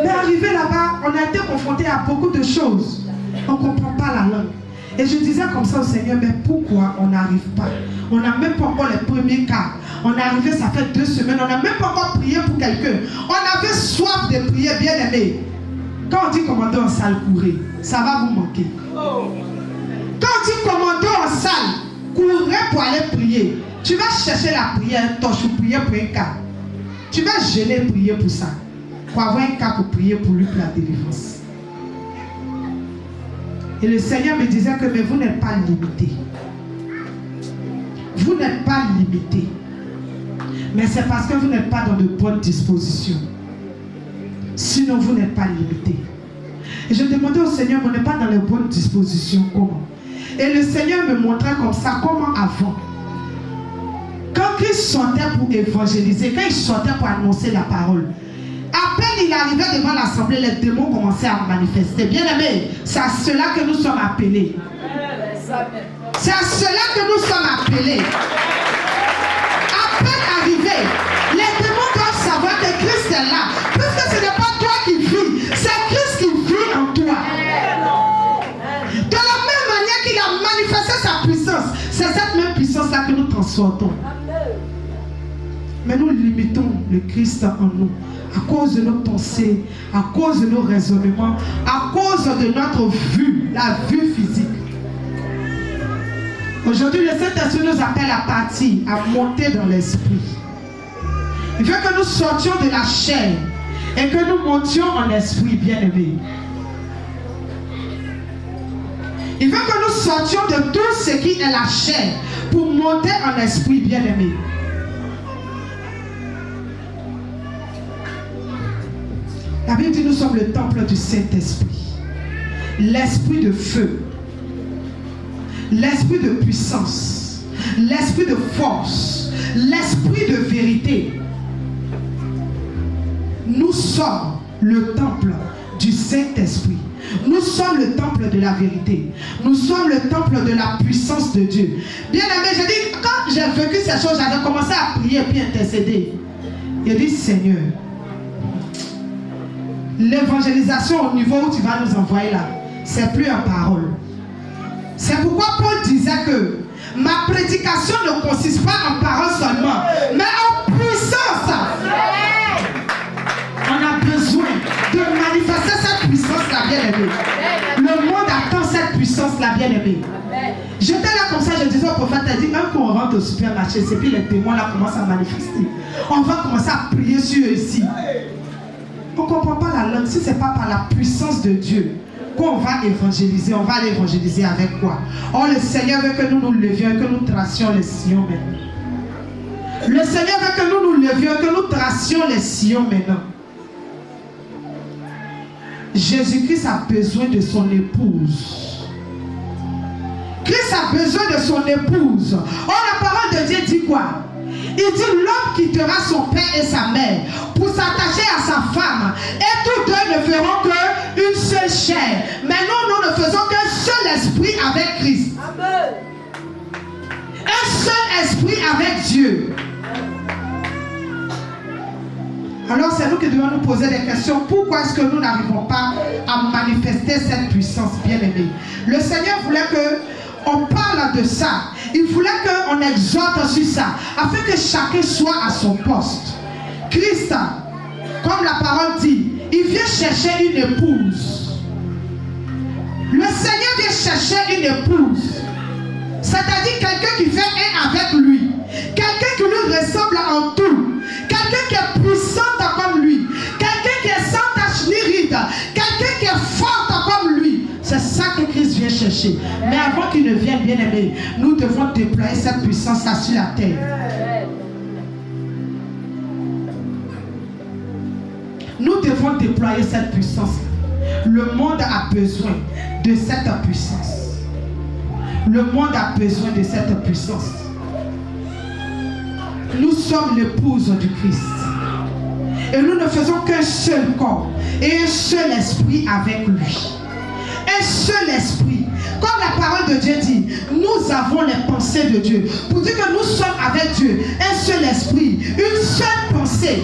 Mais arrivé là-bas, on a été confronté à beaucoup de choses. On ne comprend pas la langue. Et je disais comme ça au Seigneur, mais pourquoi on n'arrive pas? On n'a même pas encore les premiers cas. On est arrivé, ça fait 2 semaines, on n'a même pas encore prié pour quelqu'un. On avait soif de prier, bien aimé. Quand on dit commander en salle, courez, ça va vous manquer. Quand on dit commander en salle, courez pour aller prier. Tu vas chercher la prière, torche pour prier pour un cas. Tu vas gêner prier pour ça. Pour avoir un cas pour prier pour lui pour la délivrance. Et le Seigneur me disait que mais vous n'êtes pas limité. Vous n'êtes pas limité. Mais c'est parce que vous n'êtes pas dans de bonnes dispositions. Sinon vous n'êtes pas limité. Et je demandais au Seigneur, on n'est pas dans les bonnes dispositions. Comment? Et le Seigneur me montrait comme ça, comment avant. Quand Christ sortait pour évangéliser, quand il sortait pour annoncer la parole, à peine il arrivait devant l'assemblée, les démons commençaient à manifester. Bien aimé, c'est à cela que nous sommes appelés. C'est à cela que nous sommes appelés. transportons. Mais nous limitons le Christ en nous à cause de nos pensées, à cause de nos raisonnements, à cause de notre vue, la vue physique. Aujourd'hui, le Saint-Esprit nous appelle à partir, à monter dans l'esprit. Il veut que nous sortions de la chair et que nous montions en esprit, bien-aimés. Il veut que nous sortions de tout ce qui est la chair pour monter en esprit, bien-aimés. La Bible dit nous sommes le temple du Saint-Esprit. L'esprit de feu, l'esprit de puissance, l'esprit de force, l'esprit de vérité. Nous sommes le temple du Saint-Esprit. Nous sommes le temple de la vérité. Nous sommes le temple de la puissance de Dieu. Bien aimé, je dis, quand j'ai vécu ces choses, j'avais commencé à prier et intercéder. Je dis, Seigneur, l'évangélisation au niveau où tu vas nous envoyer là, c'est plus en parole. C'est pourquoi Paul disait que ma prédication ne consiste pas en parole seulement, mais en puissance. On a besoin de manifester cette puissance-là, bien-aimée. Le monde attend cette puissance-là, bien-aimée. J'étais là comme ça, je disais au prophète, il dit, même quand on rentre au supermarché, c'est puis les témoins là commencent à manifester. On va commencer à prier sur eux ici. On ne comprend pas la langue. Si ce n'est pas par la puissance de Dieu qu'on va évangéliser, on va l'évangéliser avec quoi? Oh, le Seigneur veut que nous nous levions, que nous tracions les sillons maintenant. Le Seigneur veut que nous nous levions, que nous tracions les sillons maintenant. Jésus-Christ a besoin de son épouse. Christ a besoin de son épouse. Oh, la parole de Dieu dit quoi? Il dit l'homme quittera son père et sa mère pour s'attacher à sa femme. Et tous deux ne feront qu'une seule chair. Mais nous ne faisons qu'un seul esprit avec Christ. Amen. Un seul esprit avec Dieu. Alors c'est nous qui devons nous poser des questions. Pourquoi est-ce que nous n'arrivons pas à manifester cette puissance, bien-aimée? Le Seigneur voulait qu'on parle de ça. Il voulait qu'on exhorte sur ça, afin que chacun soit à son poste. Christ, comme la parole dit, il vient chercher une épouse. Le Seigneur vient chercher une épouse. C'est-à-dire quelqu'un qui fait un avec lui. Quelqu'un qui lui ressemble en tout. Quelqu'un qui est puissante comme lui. Quelqu'un qui est sans tache ni ride. Quelqu'un qui est forte comme lui. C'est ça que Christ vient chercher. Mais avant qu'il ne vienne, bien aimé, nous devons déployer cette puissance-là sur la terre. Nous devons déployer cette puissance. Le monde a besoin de cette puissance. Le monde a besoin de cette puissance. Nous sommes l'épouse du Christ. Et nous ne faisons qu'un seul corps et un seul esprit avec lui. Un seul esprit. Comme la parole de Dieu dit, nous avons les pensées de Dieu. Pour dire que nous sommes avec Dieu. Un seul esprit. Une seule pensée.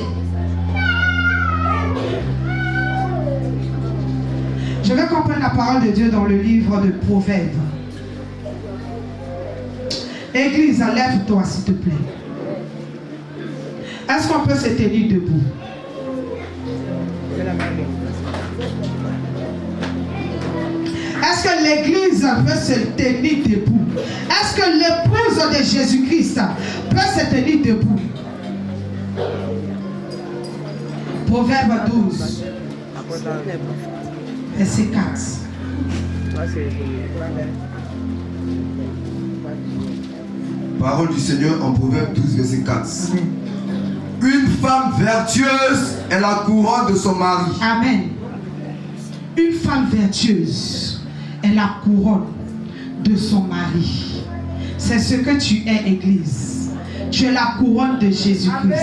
Je vais comprendre la parole de Dieu dans le livre de Proverbes. Église, lève-toi s'il te plaît. Est-ce qu'on peut se tenir debout? Est-ce que l'église peut se tenir debout? Est-ce que l'épouse de Jésus-Christ peut se tenir debout? Proverbe 12, verset 4. Parole du Seigneur en Proverbe 12, verset 4. Amen. Une femme vertueuse est la couronne de son mari. Amen. Une femme vertueuse est la couronne de son mari. C'est ce que tu es, Église. Tu es la couronne de Jésus-Christ.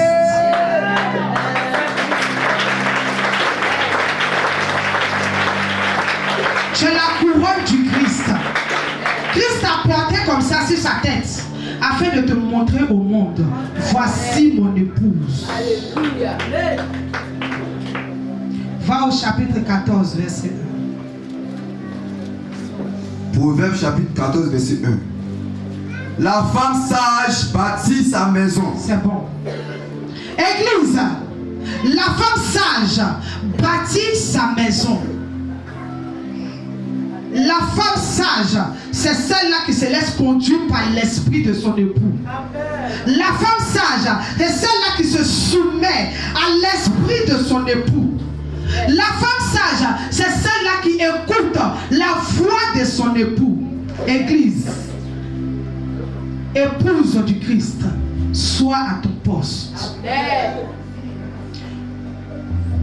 Tu es la couronne du Christ. Christ a porté comme ça sur sa tête, afin de te montrer au monde, voici mon épouse. Alléluia. Va au chapitre 14, verset 1. Proverbe chapitre 14, verset 1. La femme sage bâtit sa maison. C'est bon. Église, la femme sage bâtit sa maison. La femme sage, c'est celle-là qui se laisse conduire par l'esprit de son époux. La femme sage, c'est celle-là qui se soumet à l'esprit de son époux. La femme sage, c'est celle-là qui écoute la voix de son époux. Église, épouse du Christ, sois à ton poste.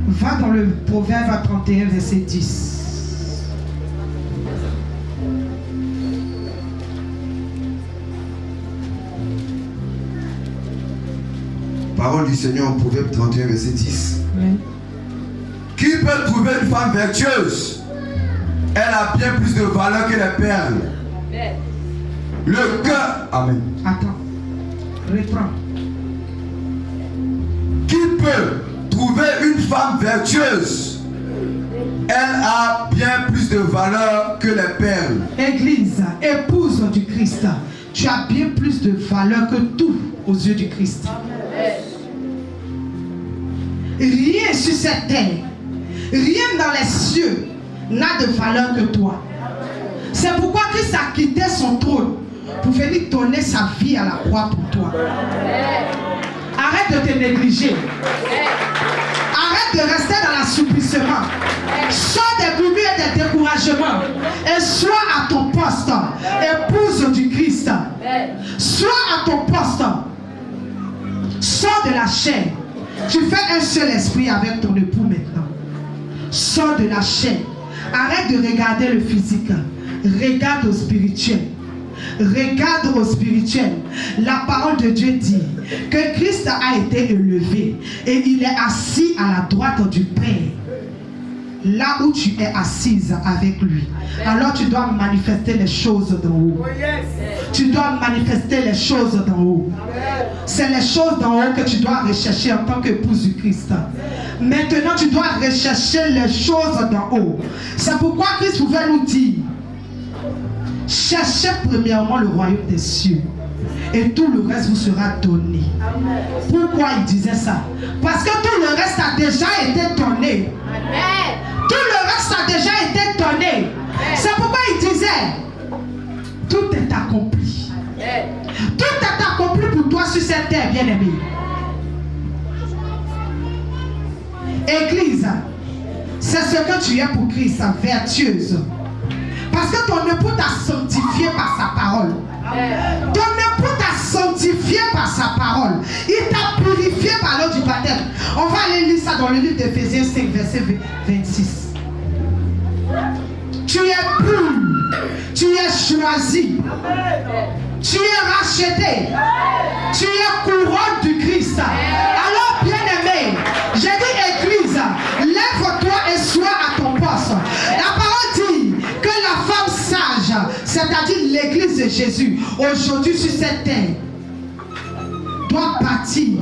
Va dans le Proverbe 31, verset 10. Parole du Seigneur, Proverbe 31, verset 10. Oui. Qui peut trouver une femme vertueuse? Elle a bien plus de valeur que les perles. Le cœur. Amen. Attends. Reprends. Qui peut trouver une femme vertueuse? Elle a bien plus de valeur que les perles. Église, épouse du Christ, tu as bien plus de valeur que tout aux yeux du Christ. Rien sur cette terre, rien dans les cieux n'a de valeur que toi. C'est pourquoi Christ a quitté son trône pour venir donner sa vie à la croix pour toi. Arrête de te négliger. Arrête de rester dans l'assouplissement. Sors des gourous et des découragements et sois à ton poste, épouse du Christ. Sois à ton poste. Sors de la chair. Tu fais un seul esprit avec ton époux maintenant. Sors de la chair. Arrête de regarder le physique. Regarde au spirituel. Regarde au spirituel. La parole de Dieu dit que Christ a été élevé et il est assis à la droite du Père. Là où tu es assise avec lui, alors tu dois manifester les choses d'en haut. Tu dois manifester les choses d'en haut. C'est les choses d'en haut que tu dois rechercher en tant qu'épouse du Christ. Maintenant, tu dois rechercher les choses d'en haut. C'est pourquoi Christ pouvait nous dire: cherchez premièrement le royaume des cieux et tout le reste vous sera donné. Pourquoi il disait ça? Parce que tout le reste a déjà été donné. Tout le reste a déjà été donné. C'est pourquoi il disait: tout est accompli. Tout est accompli pour toi sur cette terre, bien-aimé. Église, c'est ce que tu es pour Christ, vertueuse. Parce que ton époux t'a sanctifié par sa parole. Ton époux t'a sanctifié par sa parole. Il t'a purifié par l'eau du baptême. On va aller lire ça dans le livre d'Éphésiens 5, verset 26. Tu es pur, tu es choisi, tu es racheté, tu es couronne du Christ. Alors, bien-aimé, j'ai dit église, lève-toi et sois à ton poste. La parole dit que la femme sage, c'est-à-dire l'église de Jésus, aujourd'hui sur cette terre, doit bâtir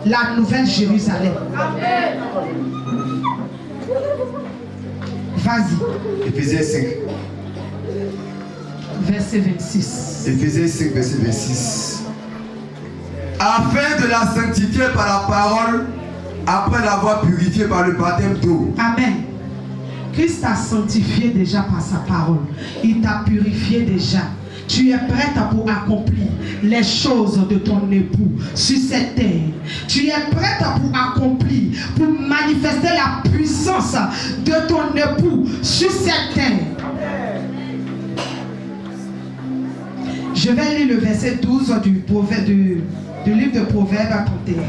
la nouvelle Jérusalem. Vas-y. Éphésiens 5. Verset 26. Éphésiens 5, verset 26. Afin de la sanctifier par la parole, après l'avoir purifiée par le baptême d'eau. Amen. Christ t'a sanctifié déjà par sa parole. Il t'a purifié déjà. Tu es prête pour accomplir les choses de ton époux sur cette terre. Tu es prête pour accomplir, pour manifester la puissance de ton époux sur cette terre. Je vais lire le verset 12 du livre de Proverbes 31.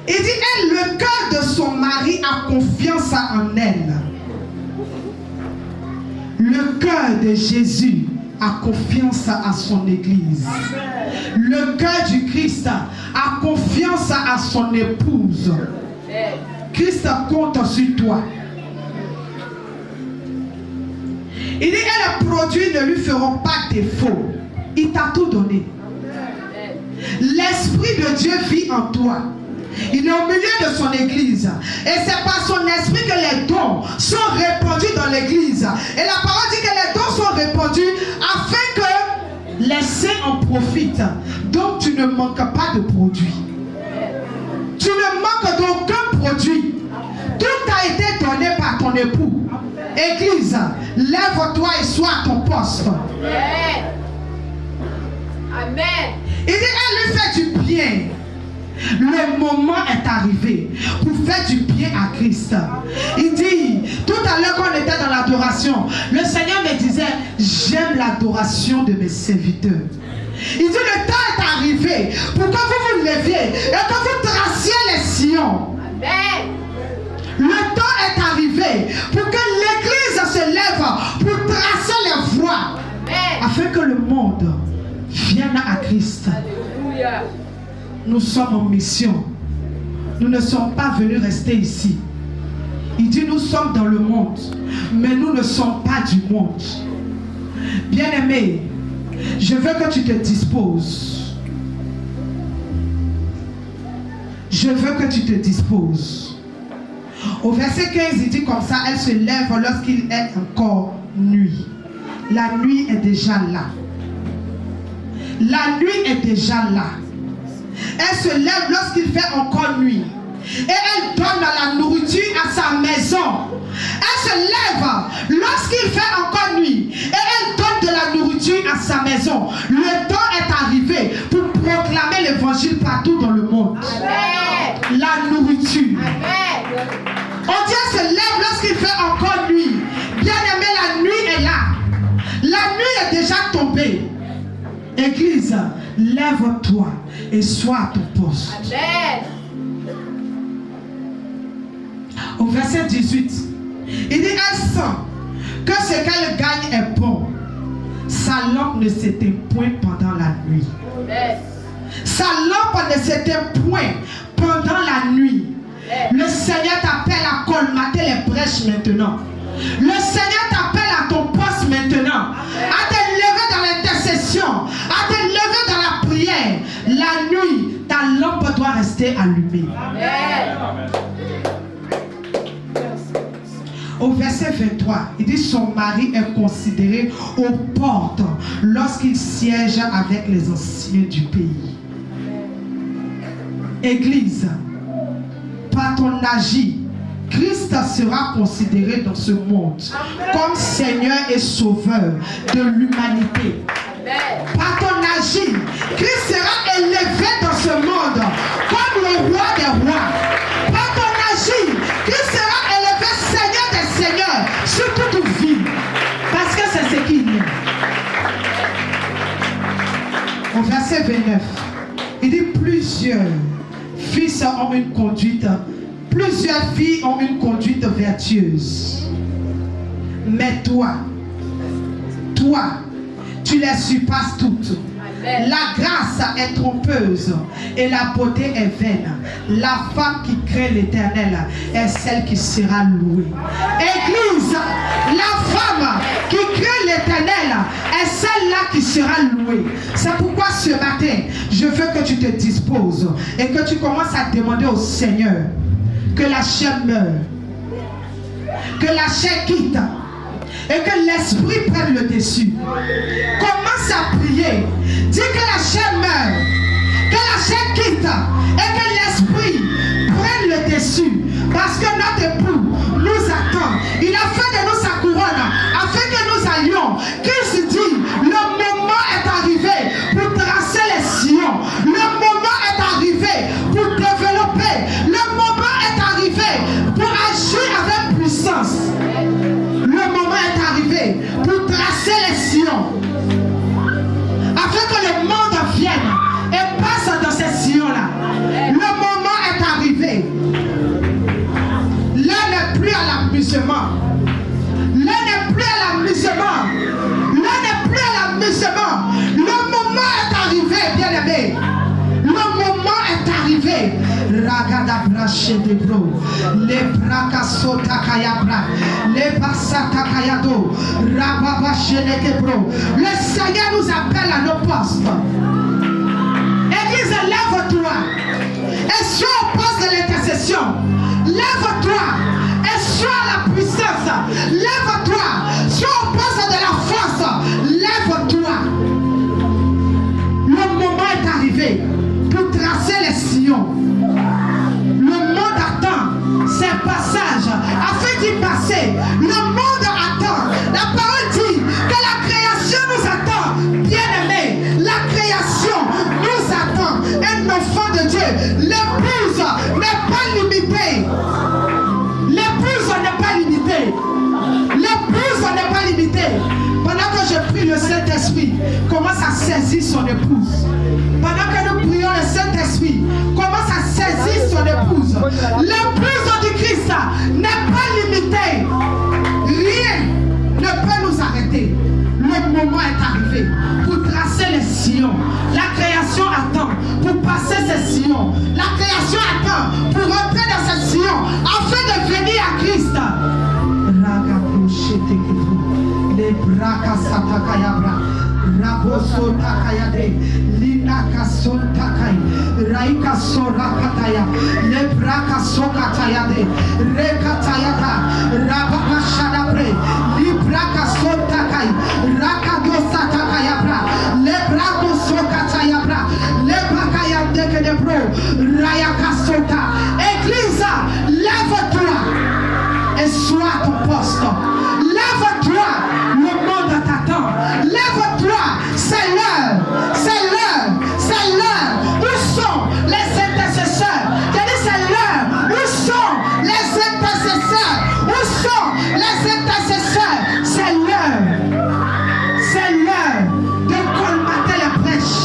Il dit, elle, le cœur de son mari a confiance en elle. Le cœur de Jésus a confiance à son église. Le cœur du Christ a confiance à son épouse. Christ compte sur toi. Il dit, et les produits ne lui feront pas défaut. Il t'a tout donné. L'Esprit de Dieu vit en toi. Il est au milieu de son église. Et c'est par son esprit que les dons sont répandus dans l'église. Et la parole dit que les dons sont répandus profites. Donc tu ne manques pas de produits. Tu ne manques d'aucun produit. Tout a été donné par ton époux. Église, lève-toi et sois à ton poste. Amen. Amen. Il dit, elle lui fait du bien. Le moment est arrivé pour faire du bien à Christ. Il dit, tout à l'heure quand on était dans l'adoration, le Seigneur me disait, j'aime l'adoration de mes serviteurs. Il dit, le temps est arrivé pour que vous vous leviez et que vous traciez les sillons. Amen. Le temps est arrivé pour que l'Église se lève pour tracer les voies. Amen. Afin que le monde vienne à Christ. Alléluia. Nous sommes en mission. Nous ne sommes pas venus rester ici. Il dit, nous sommes dans le monde, mais nous ne sommes pas du monde. Bien-aimé, je veux que tu te disposes. Je veux que tu te disposes. Au verset 15, il dit comme ça, elle se lève lorsqu'il est encore nuit. La nuit est déjà là. La nuit est déjà là. Elle se lève lorsqu'il fait encore nuit. Et elle donne la nourriture à sa maison. Elle se lève lorsqu'il fait encore nuit. Et elle donne de la nourriture à sa maison. Le temps est arrivé pour proclamer l'évangile partout dans le monde. Amen. La nourriture. Amen. On dit elle se lève lorsqu'il fait encore nuit. Bien aimé, la nuit est là. La nuit est déjà tombée. Église, lève-toi et sois à ton poste. Amen. Au verset 18, il dit, elle sent que ce qu'elle gagne est bon. Sa lampe ne s'éteint point pendant la nuit. Amen. Sa lampe ne s'éteint point pendant la nuit. Le Seigneur t'appelle à colmater les brèches maintenant. Le Seigneur t'appelle à ton poste maintenant. À te lever dans l'intercession. À te lever dans la prière. La nuit, ta lampe doit rester allumée. Amen. Au verset 23, il dit, son mari est considéré aux portes lorsqu'il siège avec les anciens du pays. Église, par ton agir, Christ sera considéré dans ce monde comme Seigneur et Sauveur de l'humanité. Par ton agir, Christ sera élevé dans ce monde comme le roi des rois. Par ton agir, Christ sera élevé Seigneur des seigneurs sur toute vie. Parce que c'est ce qu'il est. Au verset 29, il dit, plusieurs fils ont une conduite, plusieurs filles ont une conduite vertueuse. Mais toi, tu les surpasses toutes. La grâce est trompeuse et la beauté est vaine. La femme qui craint l'Éternel est celle qui sera louée. Église, la femme qui craint l'Éternel est celle-là qui sera louée. C'est pourquoi ce matin, je veux que tu te disposes et que tu commences à demander au Seigneur que la chair meure, que la chair quitte et que l'esprit prenne le dessus. Commence à prier. Dis que la chair meure, que la chair quitte et que l'esprit prenne le dessus. Parce que notre époux nous attend. Il a fait de nous sa couronne afin que nous allions. Christ dit, le moment est arrivé pour tracer les sillons. Le moment est arrivé pour développer. Le moment est arrivé pour agir avec puissance. Le moment est arrivé pour tracer les sillons. Afin que le monde vienne et passe dans ces sillons-là. Le moment est arrivé. L'heure n'est plus à l'amusement. L'heure n'est plus à l'amusement. L'heure n'est plus à l'amusement. Le moment est arrivé, bien-aimé. Le moment est arrivé. Ragada brache de bro. Les bracasota kayabra. Les basata kayado. Rababa cheneke bro. Le Seigneur nous appelle à nos postes. Église, lève-toi. Et sois au poste de l'intercession. Lève-toi. Et sois la puissance. Lève-toi. Sois au poste de la force. Lève-toi. Saint-Esprit commence à saisir son épouse. Pendant que nous prions, le Saint-Esprit commence à saisir son épouse. L'épouse du Christ n'est pas limitée. Rien ne peut nous arrêter. Le moment est arrivé pour tracer les sillons. La création attend pour passer ces sillons. La création attend pour rentrer dans ces sillons afin de venir à Christ. Les bras kasatakayabra. Raboso takayade, linaka son takai, raika sorakataya, lebraka sokatayade, rekatayada, rabakashadabre, libraka son takai, rakadosa takayabra, lebrako sokatayabra, lebrakayande kedebro, rayaka sota. Église, lève-toi et sois à ton poste. Lève-toi, le monde t'attend. Lève-toi, c'est l'heure, c'est l'heure, c'est l'heure. Où sont les intercesseurs? J'ai dit c'est l'heure. Où sont les intercesseurs? Où sont les intercesseurs? C'est l'heure. C'est l'heure de colmater les brèches.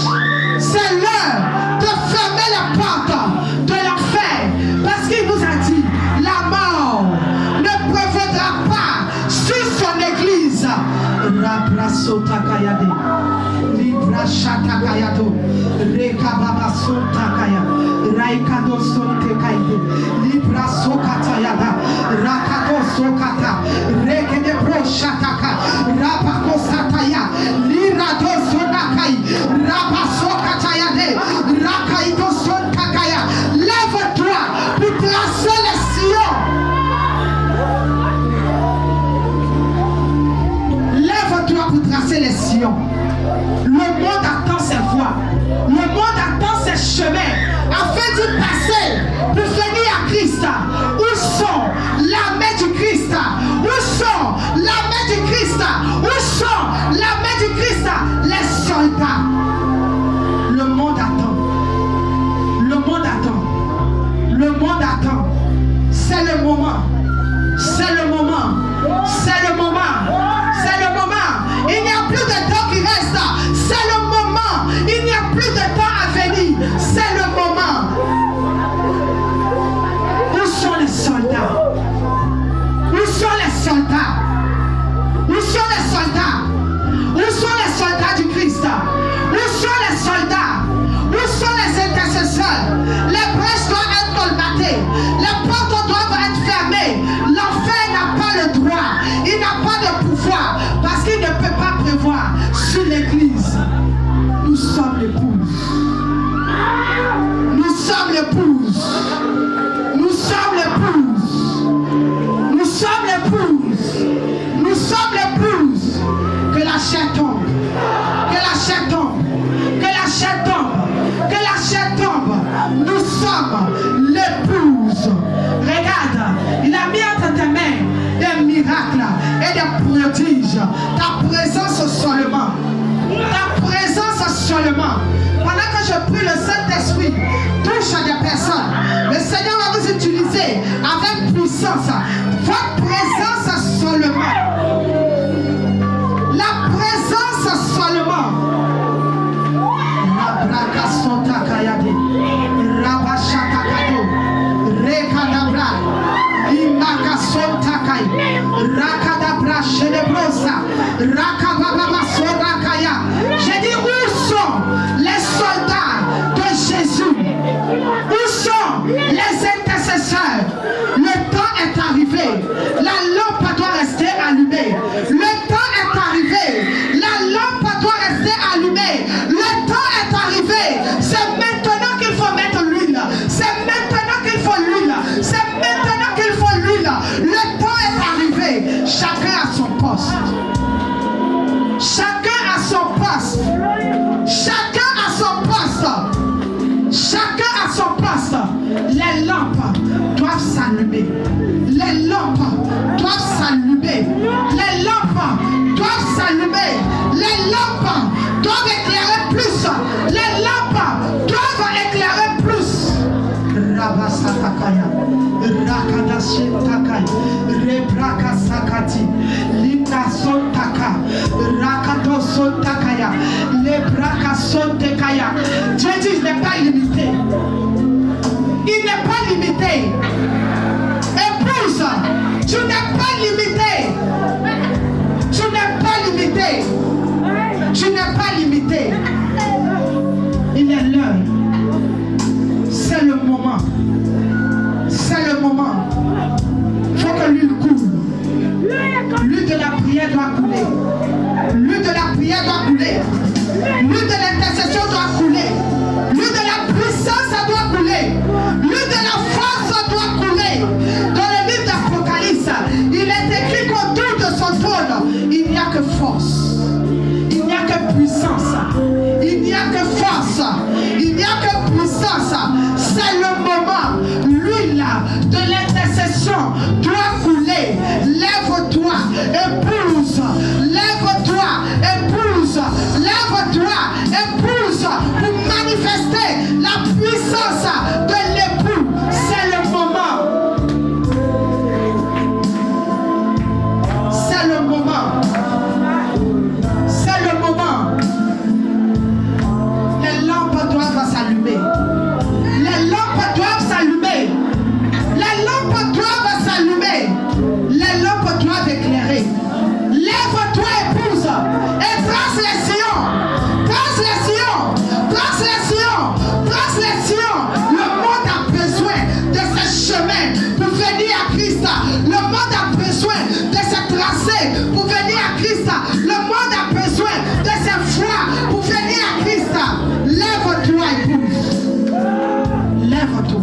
C'est l'heure de fermer les portes de l'enfer. Parce qu'il nous a dit, la mort ne prévaudra pas sur son église. Rabrasotakayade, Librashatakayado, Rekababasotakaya, Raikadosontekayde, Librasokatayada, Rakadosokata, Rekedebroshataka, Rabakosataya, Liradosonakay, Rabasokatayade, Rakaidosontakaya. Lève-toi pour tracer les sillons. Lève-toi pour tracer les sillons. Le monde attend ses voies. Le monde attend ses chemins afin d'y passer pour venir à Christ. Où sont l'armée du Christ? Où sont l'armée du Christ? Où sont l'armée du Christ? Les soldats. Le monde attend. Le monde attend. Le monde attend. C'est le moment. C'est le moment. C'est le moment. C'est le moment. Il n'y a plus de temps qui reste. C'est le moment. Il n'y a plus de temps à venir. C'est le moment. Où sont les soldats? Où sont les soldats? Où sont les soldats? Où sont les soldats du Christ? Où sont les soldats? Où sont les intercesseurs? Les brèches doivent être colmatées. Les portes doivent être fermées. L'enfer n'a pas le droit. Il n'a pas de pouvoir. Parce qu'il ne peut pas prévoir sur l'église. Nous sommes l'épouse. Nous sommes l'épouse. Nous sommes l'épouse. Nous sommes l'épouse. Nous sommes l'épouse. Que la chair tombe. Que la chair tombe. Que la chair tombe. Que la chair tombe. Nous sommes l'épouse. Regarde, il a mis entre tes mains des miracles et des prodiges. Ta présence seulement. Ta présence seulement. Pendant que je prie, le Saint-Esprit touche à des personnes. Le Seigneur va vous utiliser avec puissance. Votre présence seulement. La présence seulement. Rabrakasontakayade, Rabashatakado, Rekadabra, Imakasontakai, Rakadabra, Chelebrosa, Rakababasorakaya. J'ai dit, où sont les soldats de Jésus? Où sont les intercesseurs? Le temps est arrivé Dieu dit, il n'est pas limité. Il n'est pas limité. Épouse, tu n'es pas limité. Tu n'es pas limité. Tu n'es pas limité. Il est l'heure. C'est le moment. C'est le moment. Il faut que l'huile coule. L'huile de la prière doit couler. L'huile de la prière doit couler. L'huile de l'intercession doit couler. L'huile de la puissance, ça doit couler. L'huile de la force, ça doit couler. Dans le livre d'Apocalypse, il est écrit qu'autour de son trône, il n'y a que force. Il n'y a que puissance. Il n'y a que force. Il n'y a que puissance. C'est le moment. L'huile de l'intercession doit couler. Lève-toi, épouse. Lève-toi, épouse. Lève-toi, épouse, pour manifester la puissance de l'époux. C'est le moment. C'est le moment. C'est le moment. Les lampes doivent s'allumer. Les lampes doivent s'allumer. Les lampes doivent s'allumer. Les lampes doivent éclairer. Lève-toi, épouse, et trace les sillons. Trace les sillons. Trace les sillons. Trace les sillons. Le monde a besoin de ce chemin pour venir à Christ. Le monde a besoin de se tracer pour venir à Christ. Le monde a besoin de ce foi pour venir à Christ. Lève-toi, épouse. Lève-toi.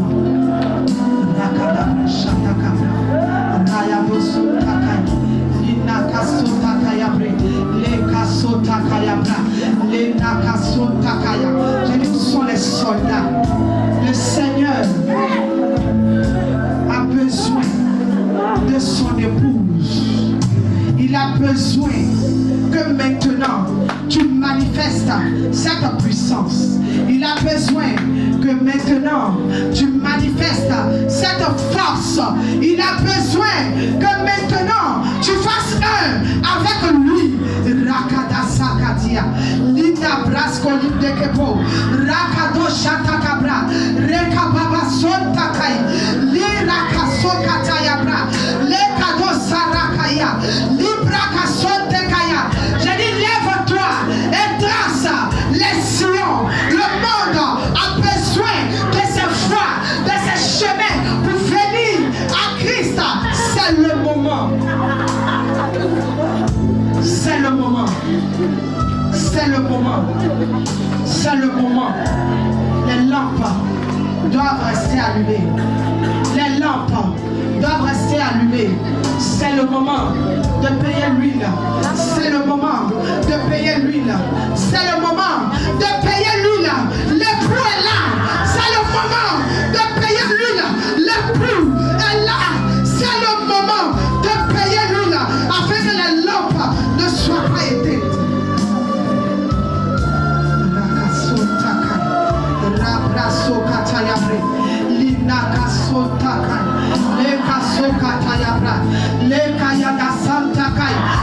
Je dis, où sont les soldats? Le Seigneur a besoin de son épouse. Il a besoin que maintenant tu manifestes cette puissance. Il a besoin que maintenant tu manifestes cette force. Il a besoin que maintenant tu fasses un avec lui. Rakada Sakatia, Linda Brasco Lindekepo, Rakado Shatakabra, Rekababa Sontakai, Liraka Sokatayabra, Lekado Sarakaya, Libraka Sontekaya. Je dis, lève-toi et trace les sillons. Le monde a besoin de ces voies, de ces chemins pour venir à Christ. C'est le moment. C'est le moment. C'est le moment. C'est le moment. Les lampes doivent rester allumées. Les lampes doivent rester allumées. C'est le moment de payer l'huile. C'est le moment de payer l'huile. C'est le moment de payer l'huile. L'époux est là. C'est le moment de payer l'huile. L'époux est là. C'est le moment de payer l'huile afin que les lampes ne soient pas éteintes.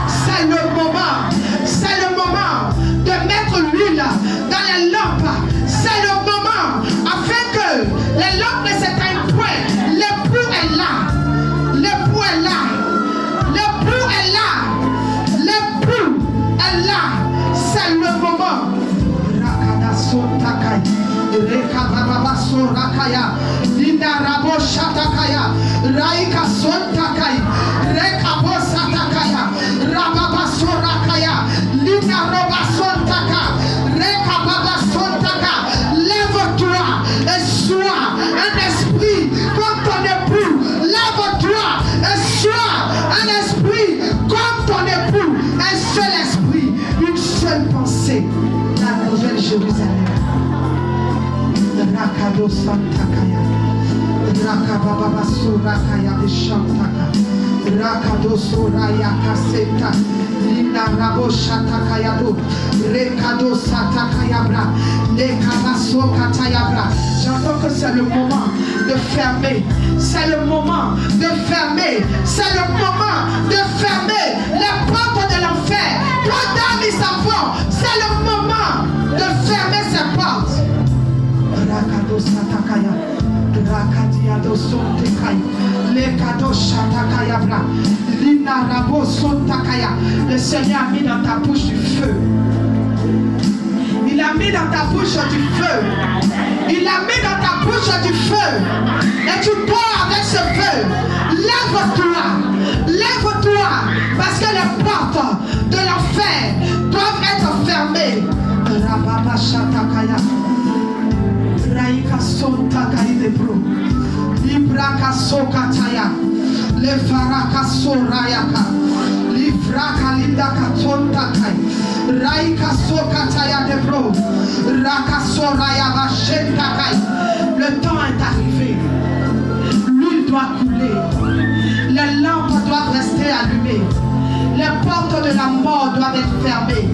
C'est le moment. C'est le moment de mettre l'huile dans les lampes. C'est le moment afin que les lampes ne s'éteignent point. L'époux est là. L'époux est là. L'époux est là. L'époux est là. C'est le moment. Rakada Sotakai. Rekababa Sorakaya. Lindarabo Shatakaya. Raika Sontakai. Rekabo Satakaya. Rababa Sorakaya. Lindaroba Sontaka. Rekababa Sontaka. Lève-toi et sois un esprit comme ton époux. Lève-toi et sois un esprit comme ton époux. Un seul esprit, une seule pensée. La nouvelle Jérusalem. Rakado Santakaya. Rakababa Surakaya de Shantaka. Rakado Soraya Kaseta. Lina Rabo Shatakayado. Rekado Satakayabra. Lekabaso Katayabra. J'entends que c'est le moment de fermer. C'est le moment de fermer. C'est le moment de fermer les portes de l'enfer. Toi, dame savons, c'est le moment de fermer ses portes. Rakado Satakaya, Rakadiado Sontekaya, Lekado Shatakaya Bra, Lina Rabo Sontakaya. Le Seigneur a mis dans ta bouche du feu. Il a mis dans ta bouche du feu. Il a mis dans ta bouche du feu. Et tu bois avec ce feu. Lève-toi. Lève-toi. Parce que les portes de l'enfer doivent être fermées. Rababa Shatakaya. Raika Sontakaya Debro. Libraka Sokataya. Levaraka Sorayaka. Livraka Lindaka Tontakai. Raika Sokataya Debro. Raka Soraya Vashentakai. Le temps est arrivé. L'huile doit couler. Les lampes doivent rester allumées. Les portes de la mort doivent être fermées.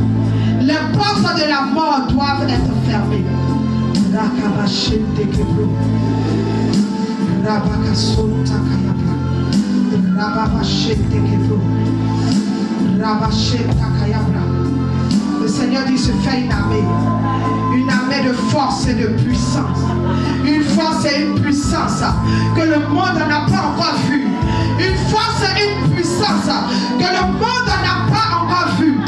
Les portes de la mort doivent être fermées. Raka Vashentekebro. Rabaka Sontakayabra. Rababashentekebro. Rabashentakayabra. Le Seigneur dit se fait une armée de force et de puissance. Une force et une puissance que le monde n'a pas encore vue. Une force et une puissance que le monde n'a pas encore vue.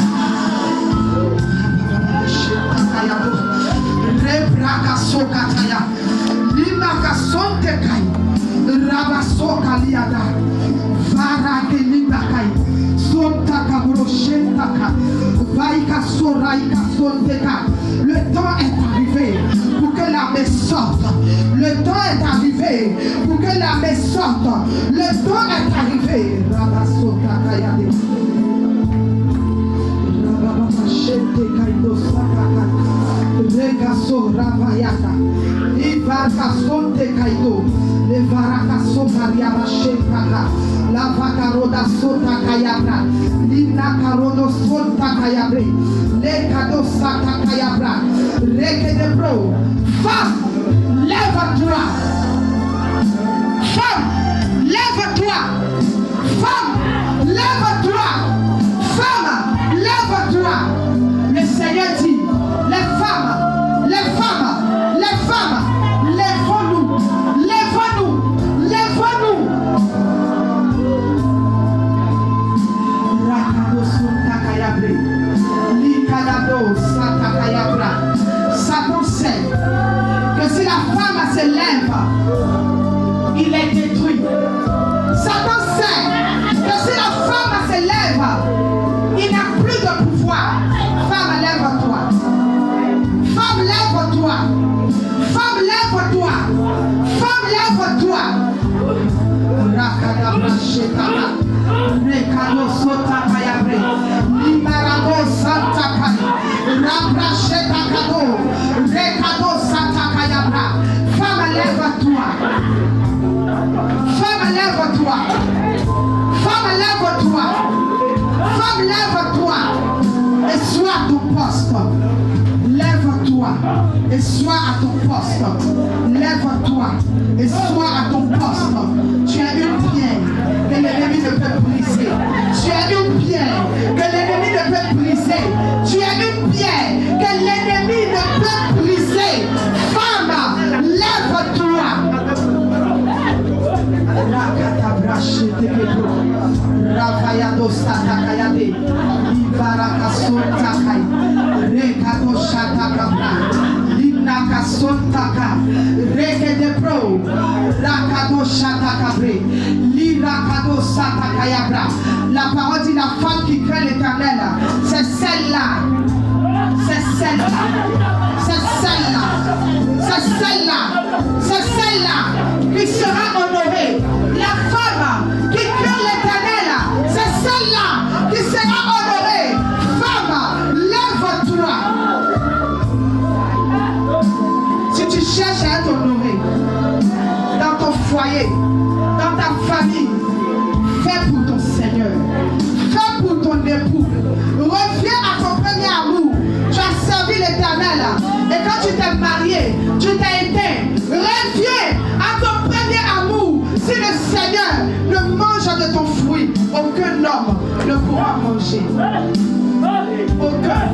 Le temps est arrivé pour que l'armée sorte. Le temps est arrivé pour que l'armée sorte. Le temps est arrivé. Regaso Ravayata, Ivarkasonte Kaido, Levarakaso Mariaba Shekaka, Lavakaroda Sota Kayabra, Linakarodo Sota Kayabre, Lekado Sata Kayabra, Reke de Bro. Femme, lève-toi. Femme, lève-toi. Femme, lève-toi. Femme, lève-toi. Le Seigneur dit, les femmes, lèvons-nous, lèvons-nous. Rakado Santakayabre, Likadado Santakayabra. Satan sait que si la femme se lève, il est détruit. Satan sait que si la femme se lève, il n'a plus de pouvoir. Femme, lève-toi. Femme, lève-toi. Femme, lève-toi. Femme, lève-toi. Rakadabra Shetaka. Rekado Sotakayabra. Limarado Santakay. Rabra Shetakado. Rekado Santakayabra. Femme, lève-toi. Femme, lève-toi. Femme, lève-toi. Femme, lève-toi. Et sois à ton poste. Lève-toi et sois à ton poste. Lève-toi et sois à ton poste. Tu as une pierre que l'ennemi ne peut briser. Tu as une pierre que l'ennemi ne peut briser. Tu as une pierre que l'ennemi ne peut briser. Femme, lève-toi. Ravayado Satakayade, Ivarakason Takai, Rekado Shatakabra, Linakason Taka, Reke de Pro, Rakado Shatakabre, Lirakado Satakayabra. La parole dit la femme qui craint l'Éternel, c'est celle-là. C'est celle-là. C'est celle-là. C'est celle-là. C'est celle-là qui sera honorée. La femme qui craint l'Éternel, c'est celle-là qui sera honorée. Femme, lève-toi. Si tu cherches à être honorée dans ton foyer, dans ta famille, fais pour ton Seigneur. Fais pour ton époux. Reviens à ton premier amour. Tu as servi l'Éternel. Et quand tu t'es marié, tu t'es éteint. Reviens à ton premier amour. Si le Seigneur ne mange de ton fruit, aucun homme ne pourra manger. Aucun.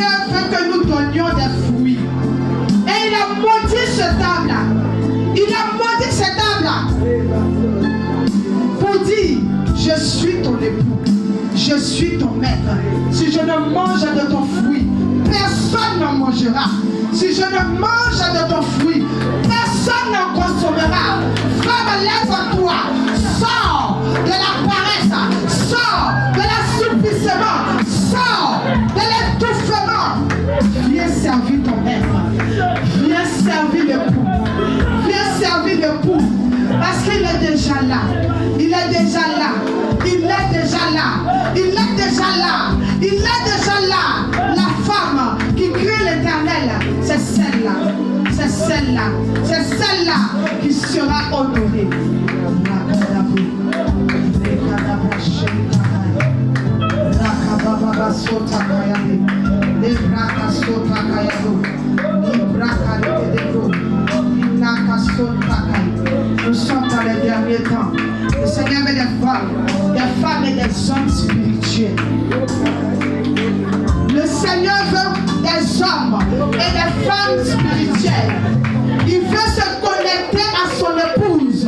Seigneur veut que nous donnions des fruits. Et il a maudit cet arbre-là. Il a maudit cet arbre-là. Pour dire, je suis ton époux. Je suis ton maître. Si je ne mange de ton fruit, personne n'en mangera. Si je ne mange de ton fruit, personne n'en consommera. Femme, lève-toi. Sors de la paresse. Sors de l'assouplissement. Sors de l'étouffement. Viens servir ton maître. Viens servir l'époux. Viens servir l'époux. Parce qu'il est déjà là. Il est déjà là. Il est déjà là. Il est déjà là. Il est déjà là. La femme qui crie l'Éternel, c'est celle-là. C'est celle-là. C'est celle-là qui sera honorée. Nous sommes dans les derniers temps. Le Seigneur met des femmes et des hommes spirituels. Le Seigneur veut des hommes et des femmes spirituelles. Il veut se connecter à son épouse.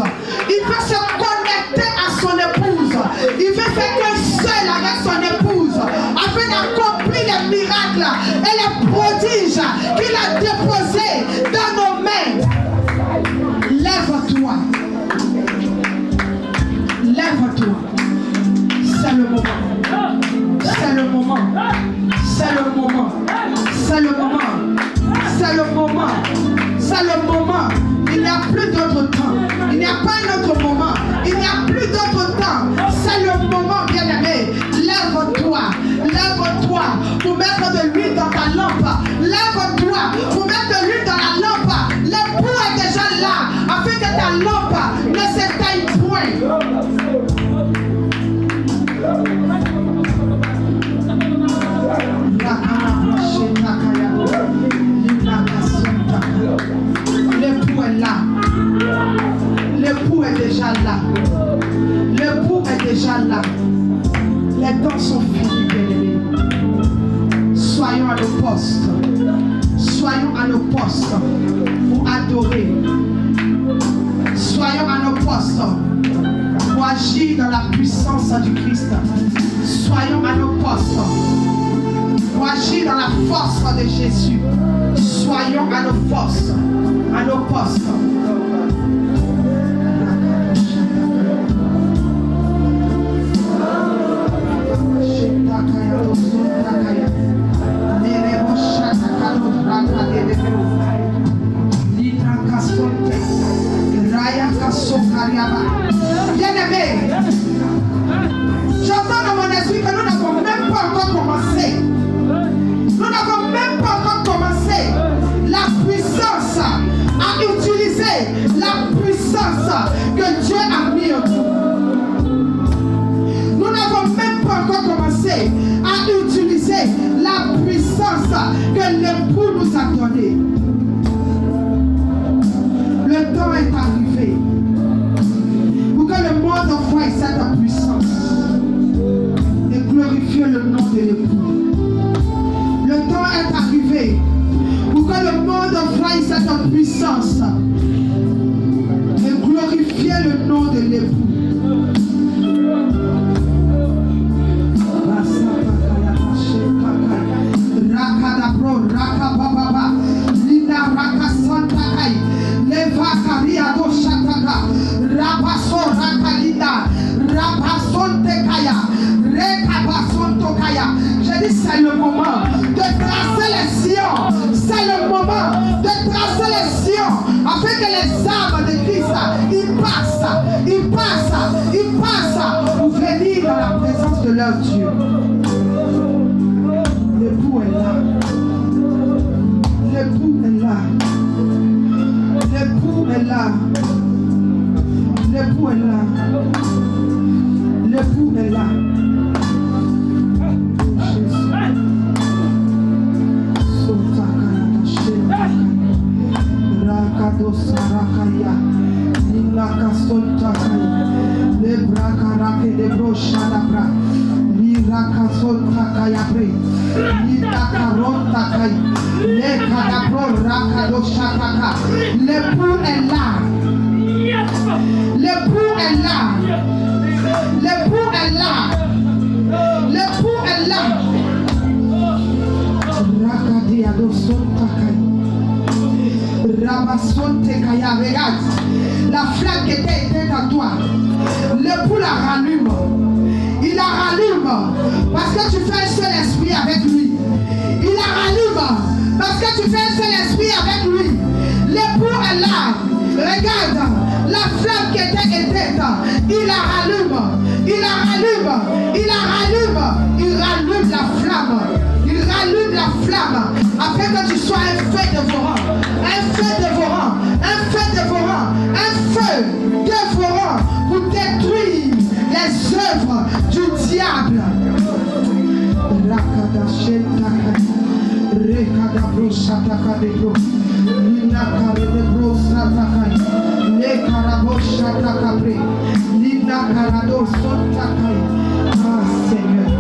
Il veut se connecter à son épouse. Il veut faire qu'un seul avec son épouse afin d'accomplir les miracles et les prodiges qu'il a déposés dans nos mains. Lève-toi. Lève-toi. C'est le moment. C'est le moment. C'est le moment. C'est le moment. C'est le moment. C'est le moment. Il n'y a plus d'autre temps. Il n'y a pas un autre moment. Il n'y a plus d'autre temps. C'est le moment, bien-aimé. Lève-toi. Lève-toi pour mettre de l'huile dans ta lampe. Lève-toi pour mettre de l'huile dans la lampe. L'époux est déjà là afin que ta lampe ne s'éteigne point. L'époux est là. L'époux est déjà là. L'époux est déjà là. Les temps sont finis, bien-aimés. Soyons à nos postes. Soyons à nos postes pour adorer. Soyons à nos postes pour agir dans la puissance du Christ. Soyons à nos postes pour agir dans la force de Jésus. Soyons à nos forces, à nos postes. Bien-aimé, j'entends dans mon esprit que nous n'avons même pas encore commencé. Nous n'avons même pas encore commencé la puissance à utiliser la puissance que Dieu a mis en nous. Nous n'avons même pas encore commencé à utiliser la puissance que l'époux nous a donnée. Le temps est arrivé pour que le monde voie cette puissance et glorifie le nom de l'époux. Le temps est arrivé pour que le monde voie cette puissance et glorifier le nom de l'époux. Rakadabro, rakababa, lina rakasantakai, leva kariado shataka, rabaso rakalina, rabasontekaya, rekabasontokaya. Je dis c'est le moment de tracer les sillons. C'est le moment de tracer les sillons afin que les âmes de Christ ils passent pour venir dans la présence de leur Dieu. L'époux est là. L'époux est là. L'époux est là. L'époux est là. L'époux est là. L'époux est là. L'époux est là. L'époux est là. L'époux est là. Regarde, la flamme qui était éteinte en toi, l'époux la rallume. Il la rallume parce que tu fais un seul esprit avec lui. Il la rallume parce que tu fais un seul esprit avec lui. L'époux est là. Regarde, la flamme qui était éteinte, il la rallume. Il la rallume. Il la rallume. Il rallume la flamme. Il rallume la flamme afin que tu sois un feu dévorant. Un feu dévorant. Un feu dévorant. Un feu dévorant pour détruire les œuvres du diable. Ah Seigneur.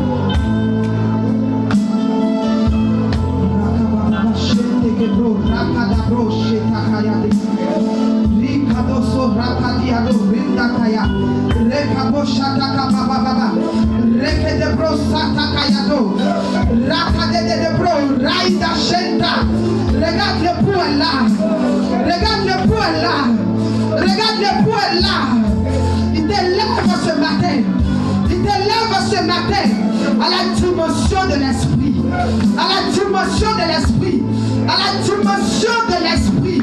Regarde l'époux est là. Regarde l'époux est là. Regarde l'époux est là. Il t'élève ce matin. Il t'élève ce matin à la dimension de l'esprit. À la dimension de l'esprit. À la dimension de l'esprit.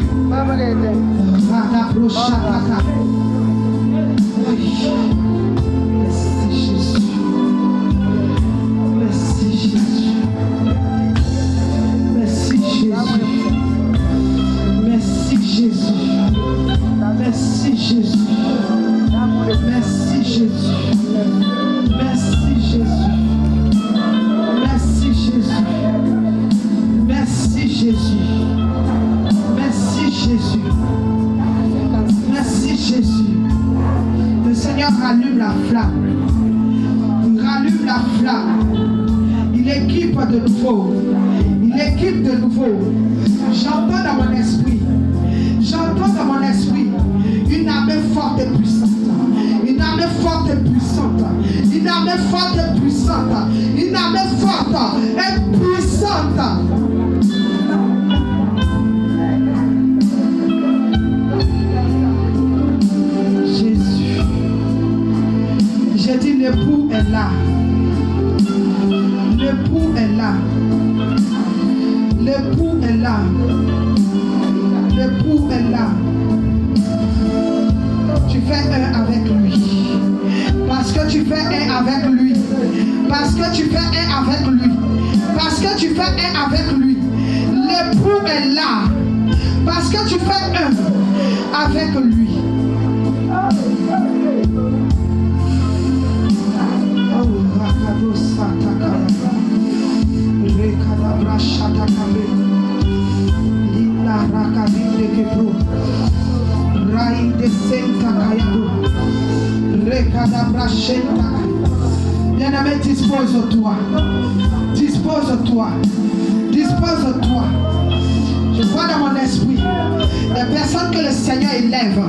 Merci Jésus. Merci Jésus. Merci Jésus. Merci Jésus. Merci Jésus. Merci Jésus. Merci Jésus. Merci Jésus. Merci Jésus. Merci Jésus. Merci Jésus. Le Seigneur rallume la flamme. Il rallume la flamme. Il équipe de nouveau. Il équipe de nouveau. J'entends dans mon esprit. J'entends dans mon esprit une armée forte et puissante. Une armée forte et puissante. Une armée forte et puissante. Une armée forte et puissante. Jésus. J'ai dit l'époux est là. L'époux est là. L'époux est là. L'époux est là. Tu fais un avec lui. Parce que tu fais un avec lui. Parce que tu fais un avec lui. Parce que tu fais un avec lui. L'époux est là. Parce que tu fais un avec lui. Bien-aimé, dispose-toi. Dispose-toi. Dispose-toi. Je vois dans mon esprit des personnes que le Seigneur élève.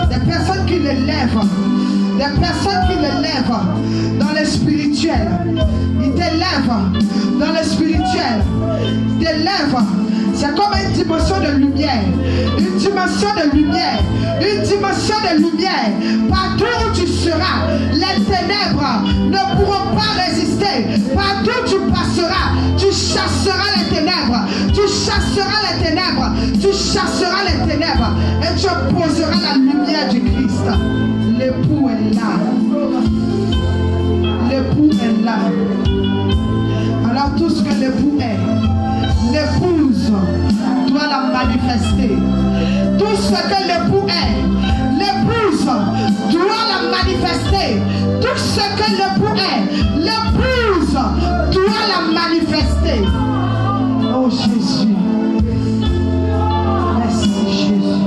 Des personnes qui l'élèvent. Des personnes qui l'élèvent dans le spirituel. Il t'élève dans le spirituel. Il t'élève. C'est comme une dimension de lumière. Une dimension de lumière. Une dimension de lumière. Partout où tu seras, les ténèbres ne pourront pas résister. Partout où tu passeras, tu chasseras les ténèbres. Tu chasseras les ténèbres. Tu chasseras les ténèbres. Et tu poseras la lumière du Christ. L'époux est là. L'époux est là. Alors tout ce que l'époux est, l'épouse doit la manifester. Tout ce que l'époux est, l'épouse doit la manifester. Tout ce que l'époux est, l'épouse doit la manifester. Oh Jésus. Merci Jésus.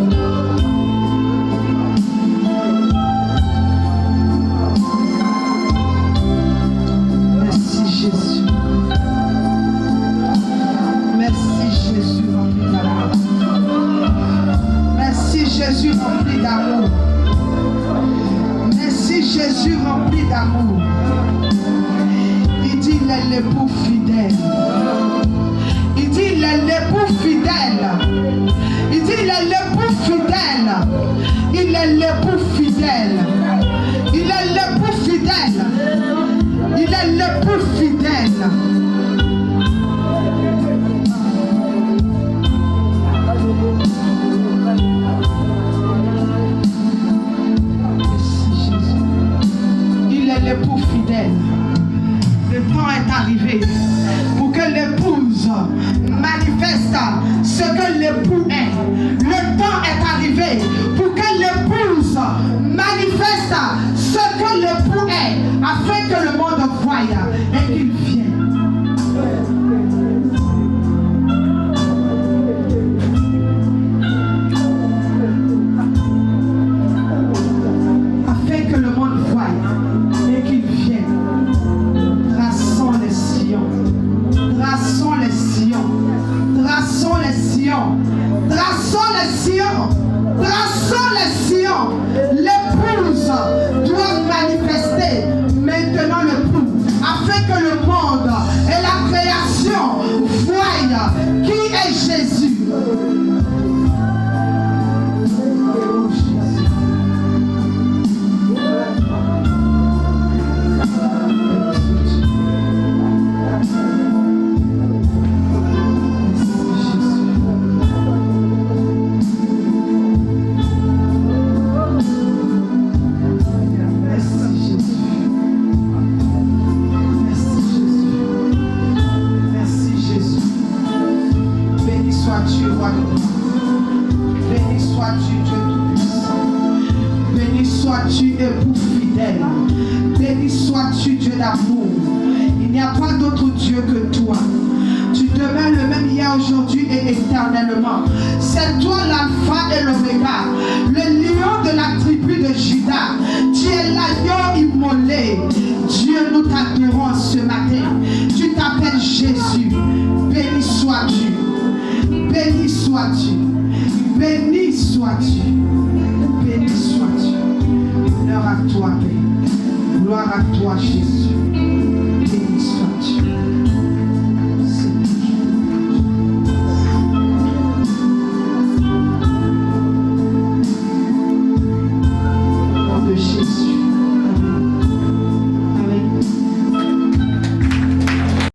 est l'époux fidèle. Il dit il est l'époux fidèle. Il est l'époux fidèle. Il est l'époux fidèle. Il est l'époux fidèle. Il est l'époux fidèle. Le temps est arrivé pour que l'épouse manifeste ce que l'époux est. Le temps est arrivé pour que l'épouse manifeste ce que l'époux est, afin que le monde voie et qu'il vienne. Afin que le monde voie et qu'il vienne. Traçons les sillons. Traçons les sillons. Traçons les sillons. Traçons les sillons. Traçons les sillons. L'épouse doit manifester maintenant l'époux, afin que le monde et la création voient qui est Jésus. Oh, Jésus. Il n'y a pas d'autre Dieu que toi. Tu demeures le même hier, aujourd'hui et éternellement. C'est toi l'alpha et l'oméga, le lion de la tribu de Juda. Tu es l'agneau immolé. Dieu, nous t'adorons ce matin. Tu t'appelles Jésus. Béni sois-tu. Béni sois-tu. Béni sois-tu. Béni sois-tu. Gloire à toi, Père. Gloire à toi, Jésus.